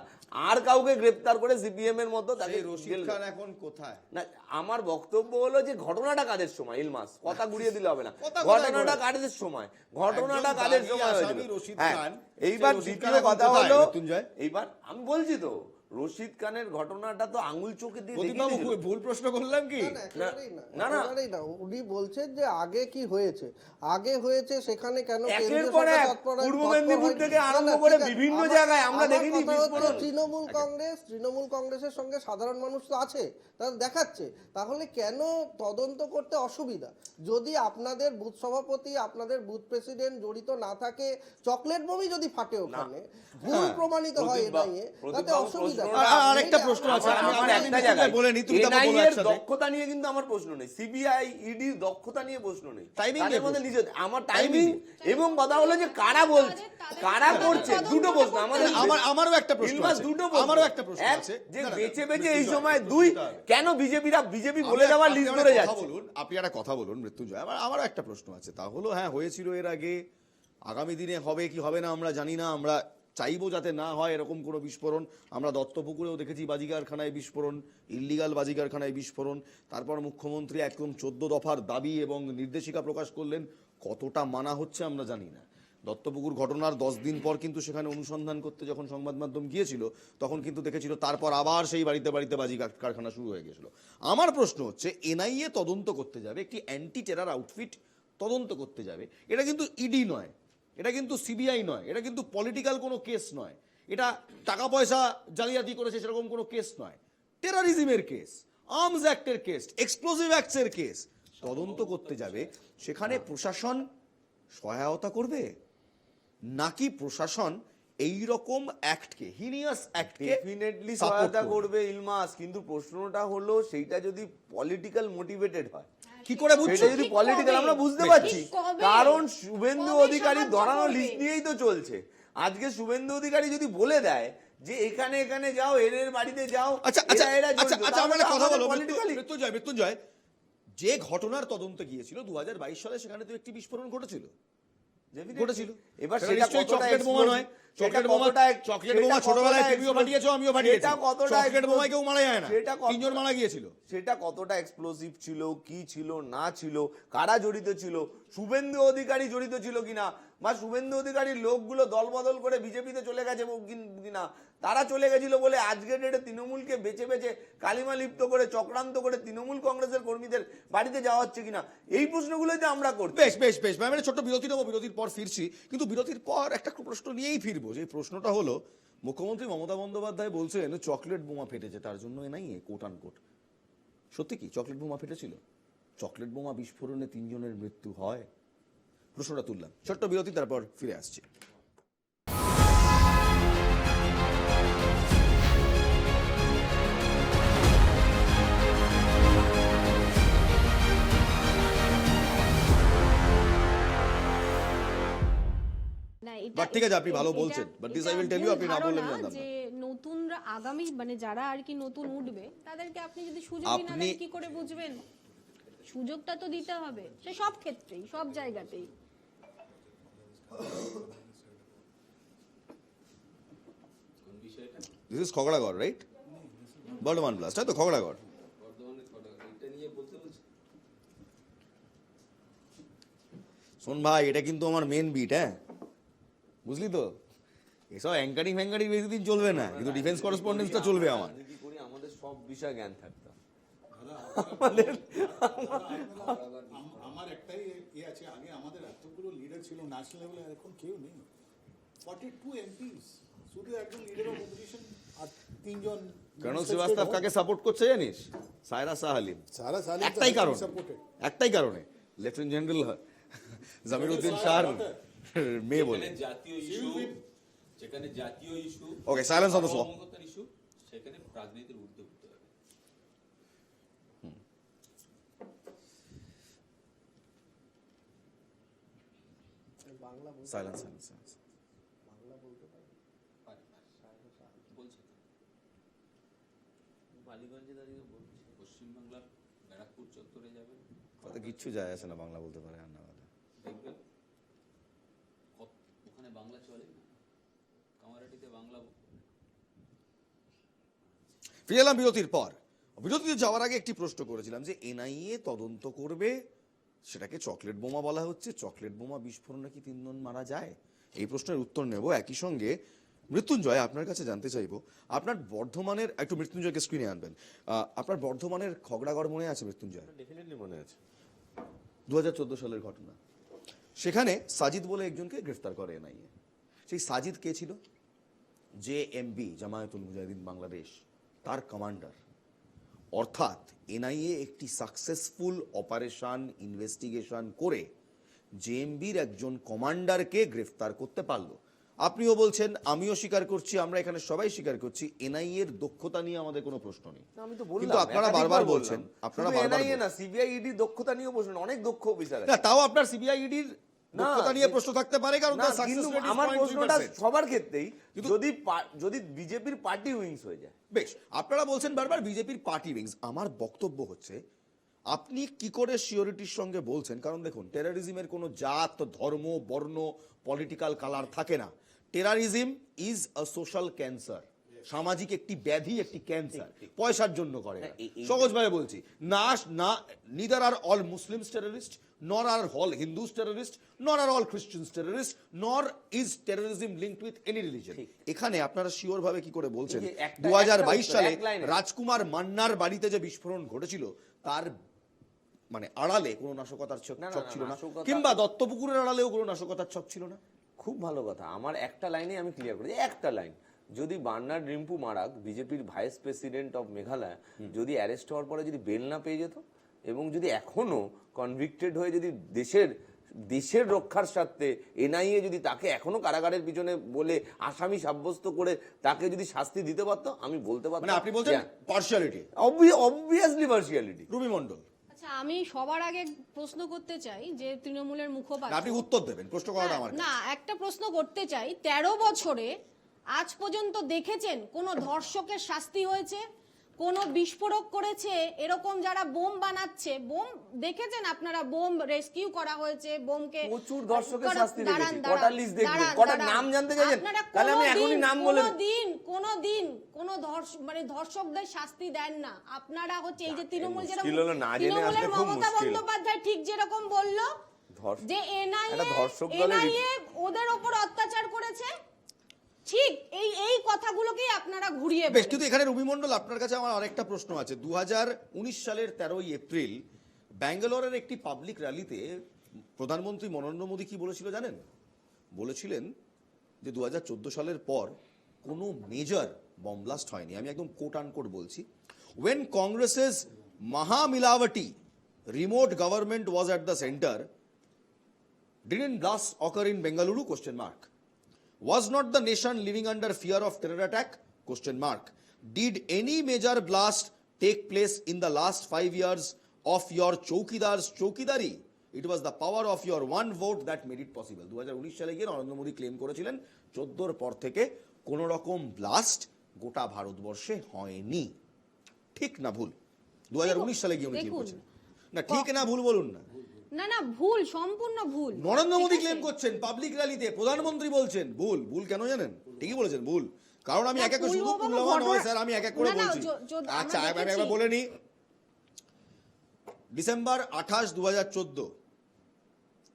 আর কাউকে গ্রেপ্তার করে সিপিএম এর মতো তাকে। রশিদ খান এখন কোথায়? না, আমার বক্তব্য হলো যে ঘটনাটা কাদের সময়, ইলমাস কথা ঘুরিয়ে দিলে হবে না, ঘটনাটা কাদের সময়, ঘটনাটা কাদের সময় হয়েছিল। এইবার দ্বিতীয় কথা হলো, এইবার আমি বলছি তো, রশিদ খানের ঘটনাটা তো আঙুল চোখে দিয়ে প্রদীপবাবু দেখিয়ে ভুল প্রশ্ন করলাম কি? একেবারেই না। উনি বলছেন যে আগে কি হয়েছে, আগে হয়েছে সেখানে কেন একের কেন্দ্রীয় পর সরকার এক পূর্ব মেদিনীপুর থেকে আরম্ভ করে বিভিন্ন জায়গায় আমরা দেখিনি বিস্ফোরণ। তৃণমূল কংগ্রেসের সঙ্গে সাধারণ মানুষ তো আছে, তারা দেখাচ্ছে, তাহলে কেন তদন্ত করতে অসুবিধা? যদি আপনাদের বুথ সভাপতি, আপনাদের বুথ প্রেসিডেন্ট জড়িত না থাকে, চকলেট বোমই যদি ফাটে ওখানে, ভুল প্রমাণিত হয় এনআইএ, তাতে অসুবিধা। আরেকটা প্রশ্ন আছে, আমার একটা জায়গায় বলে নি, তুমি তারপর বলো একসাথে। দক্ষতা নিয়ে কিন্তু আমার প্রশ্ন নেই, সিবিআই ইডির দক্ষতা নিয়ে প্রশ্ন নেই, টাইমিং তাদের মধ্যে নিজে আমার টাইমিং এবং কথা হলো যে কারা বলছে, কারা করছে, দুটো প্রশ্ন আমাদের। আমারও একটা প্রশ্ন আছে, দুটো আমারও একটা প্রশ্ন আছে যে বেঁচে বেঁচে এই সময় দুই কেন বিজেপি বলে দেওয়ার লিস্ট ধরে যাচ্ছে। আপনি একটা কথা বলুন মৃত্যুঞ্জয়, আমারও একটা প্রশ্ন আছে, তা হলো হ্যাঁ হয়েছিল এর আগে, আগামী দিনে হবে কি হবে না আমরা জানি না, আমরা চাইবো যাতে না হয় এরকম কোনো বিস্ফোরণ। আমরা দত্তপুকুরেও দেখেছি বাজি কারখানায় বিস্ফোরণ, ইল্লিগাল বাজি কারখানায় বিস্ফোরণ। তারপর মুখ্যমন্ত্রী একদম 14 দফার দাবি এবং নির্দেশিকা প্রকাশ করলেন, কতটা মানা হচ্ছে আমরা জানি না। দত্তপুকুর ঘটনার 10 দিন পর কিন্তু সেখানে অনুসন্ধান করতে যখন সংবাদ মাধ্যম গিয়েছিল, তখন কিন্তু দেখেছিল তারপর আবার সেই বাড়িতে বাড়িতে বাজি কারখানা শুরু হয়ে গেছিল। আমার প্রশ্ন হচ্ছে, এনআইএ তদন্ত করতে যাবে, একটি অ্যান্টি টেরর আউটফিট তদন্ত করতে যাবে, এটা কিন্তু ইডি নয়, এটা কিন্তু সিবিআই নয়, এটা কিন্তু পলিটিক্যাল কোনো কেস নয়, এটা টাকা পয়সা জালিয়াতি করেছে সেরকম কোনো কেস নয়, টেররিজমের কেস, আর্মস অ্যাক্টের কেস, এক্সপ্লোসিভ অ্যাক্টসের কেস তদন্ত করতে যাবে। সেখানে প্রশাসন সহায়তা করবে নাকি প্রশাসন এই রকম অ্যাক্টকে, হিনিয়াস অ্যাক্টকে ডেফিনেটলি সহায়তা করবে ইলমাস, কিন্তু প্রশ্নটা হলো সেইটা যদি পলিটিক্যাল মোটিভেটেড হয়, কি করে বুঝছো? সেটা যদি পলিটিক্যাল, আমরা বুঝতে পারছি, কারণ শুভেন্দু অধিকারী ধরানো লিস্ট নিয়েই তো চলছে। আজকে শুভেন্দু অধিকারী যদি বলে দেয় যে এখানে এখানে যাও, এর বাড়িতে যাও, আচ্ছা আচ্ছা এরা আচ্ছা আচ্ছা আমার একটা কথা বলো পলিটিক্যালি। মৃত্যুঞ্জয়, যে ঘটনার তদন্তে গিয়েছিল 2022 সালে, সেখানে তো একটি বিস্ফোরণ ঘটেছিল। এবার সেটা চকলেট বোমা নয়, চকলেট বোমা ছোটবেলায় তুমিও ফাটিয়েছো, আমিও ফাটিয়েছি, চকলেট বোমায় কেউ মারা যায় না, 3 জন মারা গিয়েছিল। সেটা কতটা এক্সপ্লোসিভ ছিল, কি ছিল না ছিল, কারা জড়িত ছিল, শুভেন্দু অধিকারী জড়িত ছিল কিনা, বা শুভেন্দু অধিকারীর লোকগুলো দলবদল করে বিজেপিতে চলে গেছে কিনা, তারা চলে গেছিল বলে আজকের ডেটে তৃণমূলকে বেছে বেছে কালিমা লিপ্ত করে চক্রান্ত করে তৃণমূল কংগ্রেসের কর্মীদের বাড়িতে যাওয়া হচ্ছে কিনা, এই প্রশ্নগুলোই তো আমরা করছি। বেশ বেশ বেশ আমি ছোট্ট বিরতি নেবো, বিরতির পর ফিরছি, কিন্তু বিরতির পর একটা প্রশ্ন নিয়েই ফিরবো। যে প্রশ্নটা হলো, মুখ্যমন্ত্রী মমতা বন্দ্যোপাধ্যায় বলছেন চকলেট বোমা ফেটেছে, তার জন্য এনআইএ কোট আনকোট। সত্যি কি চকলেট বোমা ফেটেছিল? চকলেট বোমা বিস্ফোরণে 3 জনের মৃত্যু হয়? প্রশ্নটা তুললাম। ছোট্ট বিরতি, তারপর ফিরে আসছি। ঠিক আছে, আপনি ভালো বলছেন, but this I will tell you, আপনি না বললেন জানতাম না। যে নতুনরা আগামী মানে যারা আর কি নতুন উঠবে, তাদেরকে আপনি যদি সুযোগই না দেন কি করে বুঝবেন? সুযোগটা তো দিতে হবে, সে সব ক্ষেত্রেই, সব জায়গাতেই। This is Khagragarh, right? Bardhaman blast, তাই তো? খগড়াগড়। শোন ভাই, এটা কিন্তু আমার মেন বিট, হ্যাঁ বুঝলি তো? এসব অ্যাঙ্কারিং ফ্যাঙ্কারিং বেশি দিন চলবে না, কিন্তু ডিফেন্স করেসপন্ডেন্সটা চলবে আমার। আমাদের সব বিষয় জ্ঞান থাকতাম। আমার একটাই আছে, আগে আমাদের এতগুলো লিডার ছিল ন্যাশনাল লেভেলে, এখন কেউ নেই। 42 এমপিস, শুধু একজন লিডার অফ অপোজিশন আর 3 জন। কর্নেল শ্রীবাস্তব কাকে সাপোর্ট করছে জানিস? সায়রা সাহালিম। একটাই কারণে লেফটেন্যান্ট জেনারেল জামির উদ্দিন শাহর মেয়ে বলে। যেখানে জাতীয় issue, okay, silence on the floor. Issue, সেখানে রাজনীতির ঊর্ধ্বে উঠতে হবে। Silence silence. বালিগঞ্জে দাঁড়িয়ে বলছে পশ্চিমবাংলার ব্যারাকপুর চত্বরে যাবেন, কথা কিচ্ছু যায় আসে না, বাংলা বলতে পারে আর না বলে। দেখবেন ওখানে বাংলা চলে না, কামারহাটিতে বাংলা। ফিরে এলাম বিরতির পর। বিরতিতে যাওয়ার আগে একটি প্রশ্ন করেছিলাম যে এনআইএ তদন্ত করবে, সেটাকে চকলেট বোমা বলা হচ্ছে। চকলেট বোমা বিস্ফোরণে কি 3 জন মারা যায়? এই প্রশ্নের উত্তর নেব। একই সঙ্গে মৃত্যুঞ্জয়, আপনার কাছে জানতে চাইবো, আপনার বর্ধমানের, একটু মৃত্যুঞ্জয়কে স্ক্রিনে আনবেন, আপনার বর্ধমানের খগড়াগড় মনে আছে মৃত্যুঞ্জয়? ডেফিনেটলি মনে আছে। 2014 সালের ঘটনা। সেখানে সাজিদ বলে একজনকে গ্রেফতার করে এনআইএ। সেই সাজিদ কে ছিল? জেএমবি, জামায়াতুল মুজাহিদিন বাংলাদেশ, তার কমান্ডার। অর্থাৎ এনআইএ একটি সাকসেসফুল অপারেশন ইনভেস্টিগেশন করে জেএমবির একজন কমান্ডারকে গ্রেফতার করতে পারলো। আপনিও বলছেন, আমিও স্বীকার করছি, আমরা এখানে সবাই স্বীকার করছি, এনআইএ এর দক্ষতা নিয়ে আমাদের কোনো প্রশ্ন নেই। আমি তো বললাম, কিন্তু আপনারা বারবার বলছেন, আপনারা বারবার না সিবিআই ইডি দক্ষতা নিয়েও প্রশ্ন, অনেক দক্ষ অফিসার না, তাও আপনার সিবিআই ইডির দক্ষতা নিয়ে প্রশ্ন থাকতে পারে, কারণ তার সাকসেস রেট আমার প্রশ্নটা সবার ক্ষেত্রেই, যদি বিজেপির পার্টি উইংস হয়ে যায়। বেশ, আপনারা বলছেন বারবার বিজেপির পার্টি উইংস। আমার বক্তব্য হচ্ছে, আপনি কি করে সিওরিটির সঙ্গে বলছেন? কারণ দেখুন, টেররিজমের কোনো জাত, ধর্ম, বর্ণ, পলিটিক্যাল কালার থাকে না। Terrorism is a social cancer, সামাজিক একটি ব্যাধি, একটি ক্যান্সার, পয়সার জন্য করে না। সহজভাবে বলছি, না, neither are all Muslims terrorist, nor are all Hindus terrorists, nor are all Christians terrorists, nor is terrorism linked with any religion. এখানে আপনারা শিওর ভাবে কি করে বলছেন 2022 সালে রাজকুমার মান্নার বাড়িতে যে বিস্ফোরণ ঘটেছিল তার মানে আড়ালে কোনো নাশকতার ছক ছিল না, কিংবা দত্তপুকুরের আড়ালেও কোনো নাশকতার ছক ছিল না? খুব ভালো কথা। আমার একটা লাইনে আমি ক্লিয়ার করি, একটা লাইন, যদি বার্নার্ড রিম্পু মারাক, বিজেপির ভাইস প্রেসিডেন্ট অফ মেঘালয়, যদি অ্যারেস্ট হওয়ার পরে যদি বেল না পেয়ে যেত, এবং যদি এখনো কনভিক্টেড হয়ে যদি দেশের রক্ষার স্বার্থে এনআইএ যদি তাকে এখনো কারাগারের পিছনে বলে আসামি সাব্যস্ত করে তাকে যদি শাস্তি দিতে পারতো, আমি বলতে পারতাম। মানে আপনি বলছেন পার্শিয়ালিটি? Obviously partiality. রুমি মণ্ডল, আচ্ছা, আমি সবার আগে প্রশ্ন করতে চাই যে তৃণমূলের মুখপাত্র, আপনি উত্তর দেবেন, প্রশ্ন করাটা আমার না, একটা প্রশ্ন করতে চাই। 13 বছরে আজ পর্যন্ত দেখেছেন কোন ধর্ষকের শাস্তি হয়েছে? কোন বিস্ফোরক করেছে এরকম যারা বোম বানাচ্ছে, বোম দেখেছেন আপনারা? বোম রেস্কিউ করা হয়েছে, বোমকে প্রচুর ধর্ষকের শাস্তি দেখেছি। কটা লিস্ট দেখবেন, কটা নাম জানতে চাইছেন? তাহলে আমি এখনই নাম বলে কোনদিন কোন ধর্ষকদের শাস্তি দেন না আপনারা। হচ্ছে এই যে তৃণমূল, তৃণমূলের মমতা বন্দ্যোপাধ্যায় ঠিক যেরকম বললো যে এনআইএ ওদের ওপর অত্যাচার করেছে, ঠিক এই কথাগুলোকেই আপনারা ঘুরিয়ে বেশ। কিন্তু এখানে রবি মণ্ডল, আপনার কাছে আমার আরেকটা প্রশ্ন আছে। 2019 সালের 13ই এপ্রিল ব্যাঙ্গালোরের একটি পাবলিক র্যালিতে প্রধানমন্ত্রী নরেন্দ্র মোদী কি বলেছিল জানেন? বলেছিলেন যে 2014 সালের পর কোনো মেজর বম ব্লাস্ট হয়নি। আমি একদম কোট আনকোট বলছি, when Congress's Mahamilavati remote government was at the center, didn't blasts occur in Bengaluru? Question mark. Was not the nation living under fear of terror attack? Question mark. Did any major blast take place in the last 5 years of your chowkidar's chowkidari? It was the power of your one vote that made it possible. 2019 সালে গিয়ে Narendra Modi claim করেছিলেন 14 পর থেকে কোনো রকম blast গোটা ভারতবর্ষে হয়নি। ঠিক না ভুল? 2019 সালে গিয়ে উনি ক্লেম করেছেন। না ঠিক না ভুল বলুন না। না, ভুল, সম্পূর্ণ ভুল। নরেন্দ্র মোদী ক্লেম করছেন পাবলিক র্যালিতে, প্রধানমন্ত্রী বলছেন ভুল। ভুল কেন জানেন? ঠিকই বলেছেন ভুল, কারণ আমি এক এক করে শুধু পুলওয়ামা নয় স্যার, আমি এক এক করে বলছি। আচ্ছা, আমি একবার বলে নি। December 28, 2014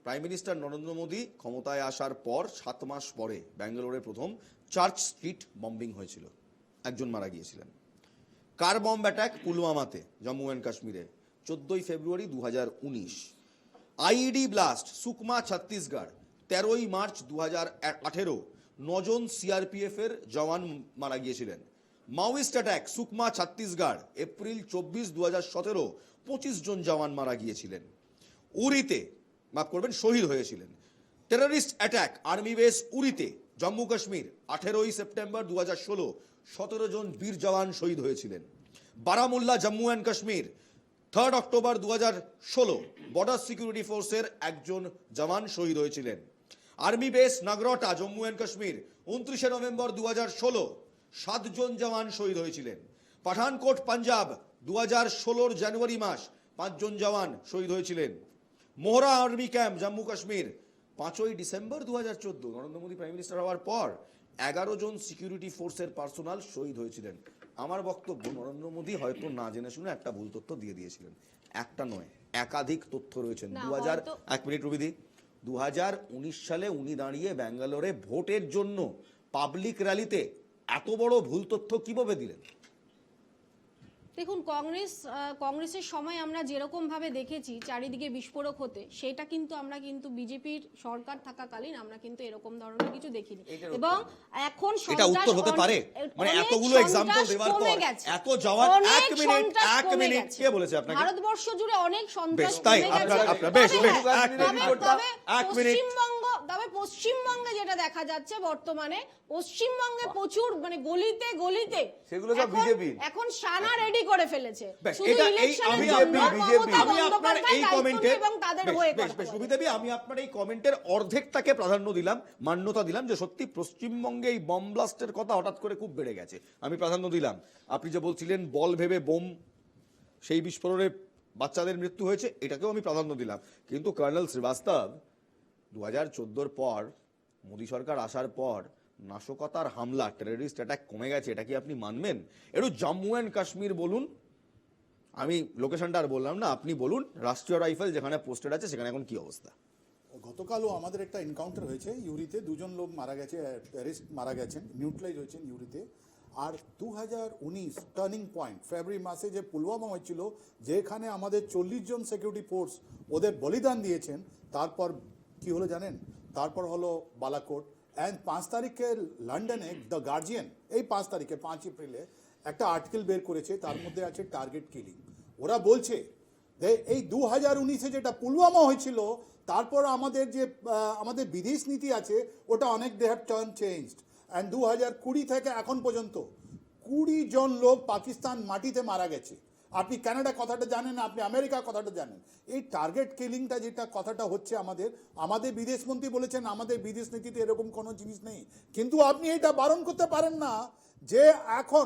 prime minister Narendra Modi ক্ষমতায় আসার পর 7 মাস পরে ব্যাঙ্গালোরে প্রথম চার্চ স্ট্রিট বম্বিং হয়েছিল, একজন মারা গিয়েছিলেন। কার বম্ব অ্যাটাক? পুলওয়ামাতে, জম্মু অ্যান্ড কাশ্মীরে 14 February 2019। IED blast Sukma, Chhattisgarh 13 March 2018, 9 জন সিআরপিএফ এর জওয়ান মারা গিয়েছিলেন। Maoist attack Sukma, Chhattisgarh April 24, 2017, 25 জন জওয়ান মারা গিয়েছিলেন। উরিতে, মাফ করবেন, শহীদ হয়েছিলেন। টেররিস্ট অ্যাটাক আর্মি বেস উরিতে, জম্মু কাশ্মীর 18 সেপ্টেম্বর 2016, 17 জন বীর জওয়ান শহীদ হয়েছিলেন। Baramulla, Jammu and Kashmir 3 October 2016, border security ফোর্সের একজন জওয়ান শহীদ হয়েছিলেন। Army base Nagrota, Jammu and Kashmir 29 November 2016, 7 জন জওয়ান শহীদ হয়েছিলেন। পাঠানকোট, পাঞ্জাব 2016 জানুয়ারি মাস 5 জন জওয়ান শহীদ হয়েছিলেন। Mohra army camp, Jammu Kashmir 5 December 2014, Narendra Modi prime minister হওয়ার পর 11 জন সিকিউরিটি ফোর্সের পার্সোনাল শহীদ হয়েছিলেন। আমার বক্তব্য, নরেন্দ্র মোদী হয়তো না জেনে শুনে একটা ভুল তথ্য দিয়ে দিয়েছিলেন। একটা নয়, একাধিক তথ্য রয়েছেন। 1 মিনিট রবিদি, 2019 সালে উনি দাঁড়িয়ে ব্যাঙ্গালোরে ভোটের জন্য পাবলিক র্যালিতে এত বড় ভুল তথ্য কিভাবে দিলেন? দেখুন, কংগ্রেসের সময় আমরা যেরকম ভাবে দেখেছি চারিদিকে বিস্ফোরক হতে, সেটা কিন্তু আমরা কিন্তু বিজেপির সরকার থাকাকালীন আমরা কিন্তু এরকম ধরনের কিছু দেখিনি। এবং এখন এটা উত্তর হতে পারে, মানে এতগুলো এক্সাম্পল দেওয়ার পর এত যাওয়ার এক মিনিট কে বলেছে আপনাকে? ভারতবর্ষ জুড়ে অনেক সন্ত্রাস তাই কমে গেছে। আপনার বেশ তবে পশ্চিমবঙ্গে যেটা দেখা যাচ্ছে বর্তমানে, পশ্চিমবঙ্গে প্রচুর মানে গলিতে গলিতে সেগুলো সব বিজেপি এখন সানা রেডি করে ফেলেছে শুধু এটা ইলেকশনের আমি জন্য। আপনার এই কমেন্টে এবং তাদের হয়ে সুবিধাবি আমি আপনার এই কমেন্টের অর্ধেকটাকে প্রাধান্য দিলাম, মান্যতা দিলাম যে সত্যি পশ্চিমবঙ্গে এই বম ব্লাস্টের কথা হঠাৎ করে খুব বেড়ে গেছে, আমি প্রাধান্য দিলাম। আপনি যে বলছিলেন বল ভেবে বোম, সেই বিস্ফোরণে বাচ্চাদের মৃত্যু হয়েছে, এটাকেও আমি প্রাধান্য দিলাম। কিন্তু কর্নেল শ্রীবাস্তব 2014 পর মোদী সরকার আসার পর নাশকতার হামলা, টেররিস্ট অ্যাটাক কমে গেছে, এটা কি আপনি মানবেন? একটু জম্মু অ্যান্ড কাশ্মীর বলুন, আমি লোকেশনটা আর বললাম না, আপনি বলুন রাষ্ট্রীয় রাইফেল যেখানে পোস্টেড আছে সেখানে এখন কি অবস্থা? গতকালও আমাদের একটা এনকাউন্টার হয়েছে ইউরিতে, 2 লোক মারা গেছে, টেররিস্ট মারা গেছেন, নিউট্রালাইজ হয়েছেন ইউরিতে। আর 2019 টার্নিং পয়েন্ট ফেব্রুয়ারি মাসে যে পুলওয়ামা হয়েছিল, যেখানে আমাদের 40 জন সিকিউরিটি ফোর্স ওদের বলিদান দিয়েছেন, তারপর কি হলো জানেন? তারপর হলো বালাকোট। অ্যান্ড 5 তারিখে লন্ডনে দ্য গার্জিয়ান, এই 5 তারিখে 5 এপ্রিলে একটা আর্টিকেল বের করেছে, তার মধ্যে আছে টার্গেট কিলিং। ওরা বলছে যে এই 2019-এ যেটা পুলওয়ামা হয়েছিল, তারপর আমাদের যে আমাদের বিদেশ নীতি আছে ওটা অনেক they have turn changed. And 2020 থেকে এখন পর্যন্ত 20 জন লোক পাকিস্তান মাটিতে মারা গেছে। আপনি কানাডা কথাটা জানেন, আপনি আমেরিকা কথাটা জানেন। এই টার্গেট কিলিংটা যেটা কথাটা হচ্ছে, আমাদের বিদেশমন্ত্রী বলেছেন আমাদের বিদেশ নীতিতে এরকম কোনো জিনিস নেই, কিন্তু আপনি এটা বারণ করতে পারেন না যে এখন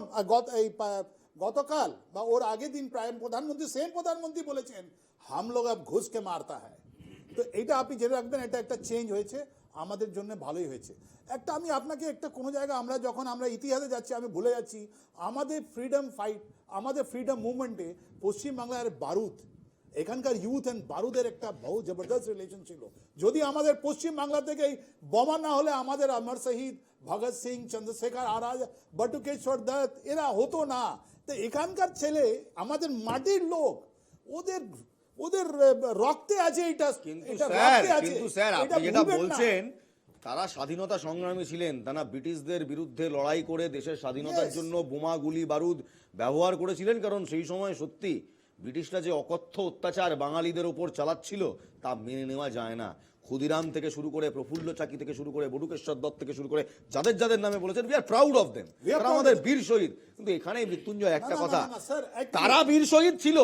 গতকাল বা ওর আগের দিন প্রধানমন্ত্রী বলেছেন হাম লোগ আব ঘুষকে মারতা হ্যায়। তো এইটা আপনি যেটা রাখবেন, এটা একটা চেঞ্জ হয়েছে, আমাদের জন্য ভালোই হয়েছে। একটা আমি আপনাকে একটা কোনো জায়গায় যখন আমরা ইতিহাসে যাচ্ছি, আমি ভুলে যাচ্ছি আমাদের ফ্রিডম ফাইট, আমাদের ফ্রিডম মুভমেন্টে পশ্চিমবাংলার বারুদ, এখানকার ইউথ অ্যান্ড বারুদের একটা বহু জবরদস্ত রিলেশন ছিল। যদি আমাদের পশ্চিমবাংলা থেকে বোমা না হলে আমাদের অমর শহীদ ভগৎ সিং, চন্দ্রশেখর আজাদ, বটুকেশ্বর দত্ত এরা হতো না। তো এখানকার ছেলে, আমাদের মাটির লোক, ওদের রক্তে আছে এটা। কিন্তু স্যার আপনি যেটা বলছেন, তারা স্বাধীনতা সংগ্রামী ছিলেন, তারা ব্রিটিশদের বিরুদ্ধে লড়াই করে দেশের স্বাধীনতার জন্য বোমা, গুলি, বারুদ ব্যবহার করেছিলেন, কারণ সেই সময় সত্যি ব্রিটিশরা যে অকথ্য অত্যাচার বাঙালিদের ওপর চালাচ্ছিল তা মেনে নেওয়া যায় না। ক্ষুদিরাম থেকে শুরু করে, প্রফুল্ল চাকি থেকে শুরু করে, বটুকেশ্বর দত্ত থেকে শুরু করে, যাদের নামে বলেছেন, we are proud of them, তারা আমাদের বীর শহীদ। কিন্তু এখানে মৃত্যুঞ্জয় একটা কথা, তারা বীর শহীদ ছিল,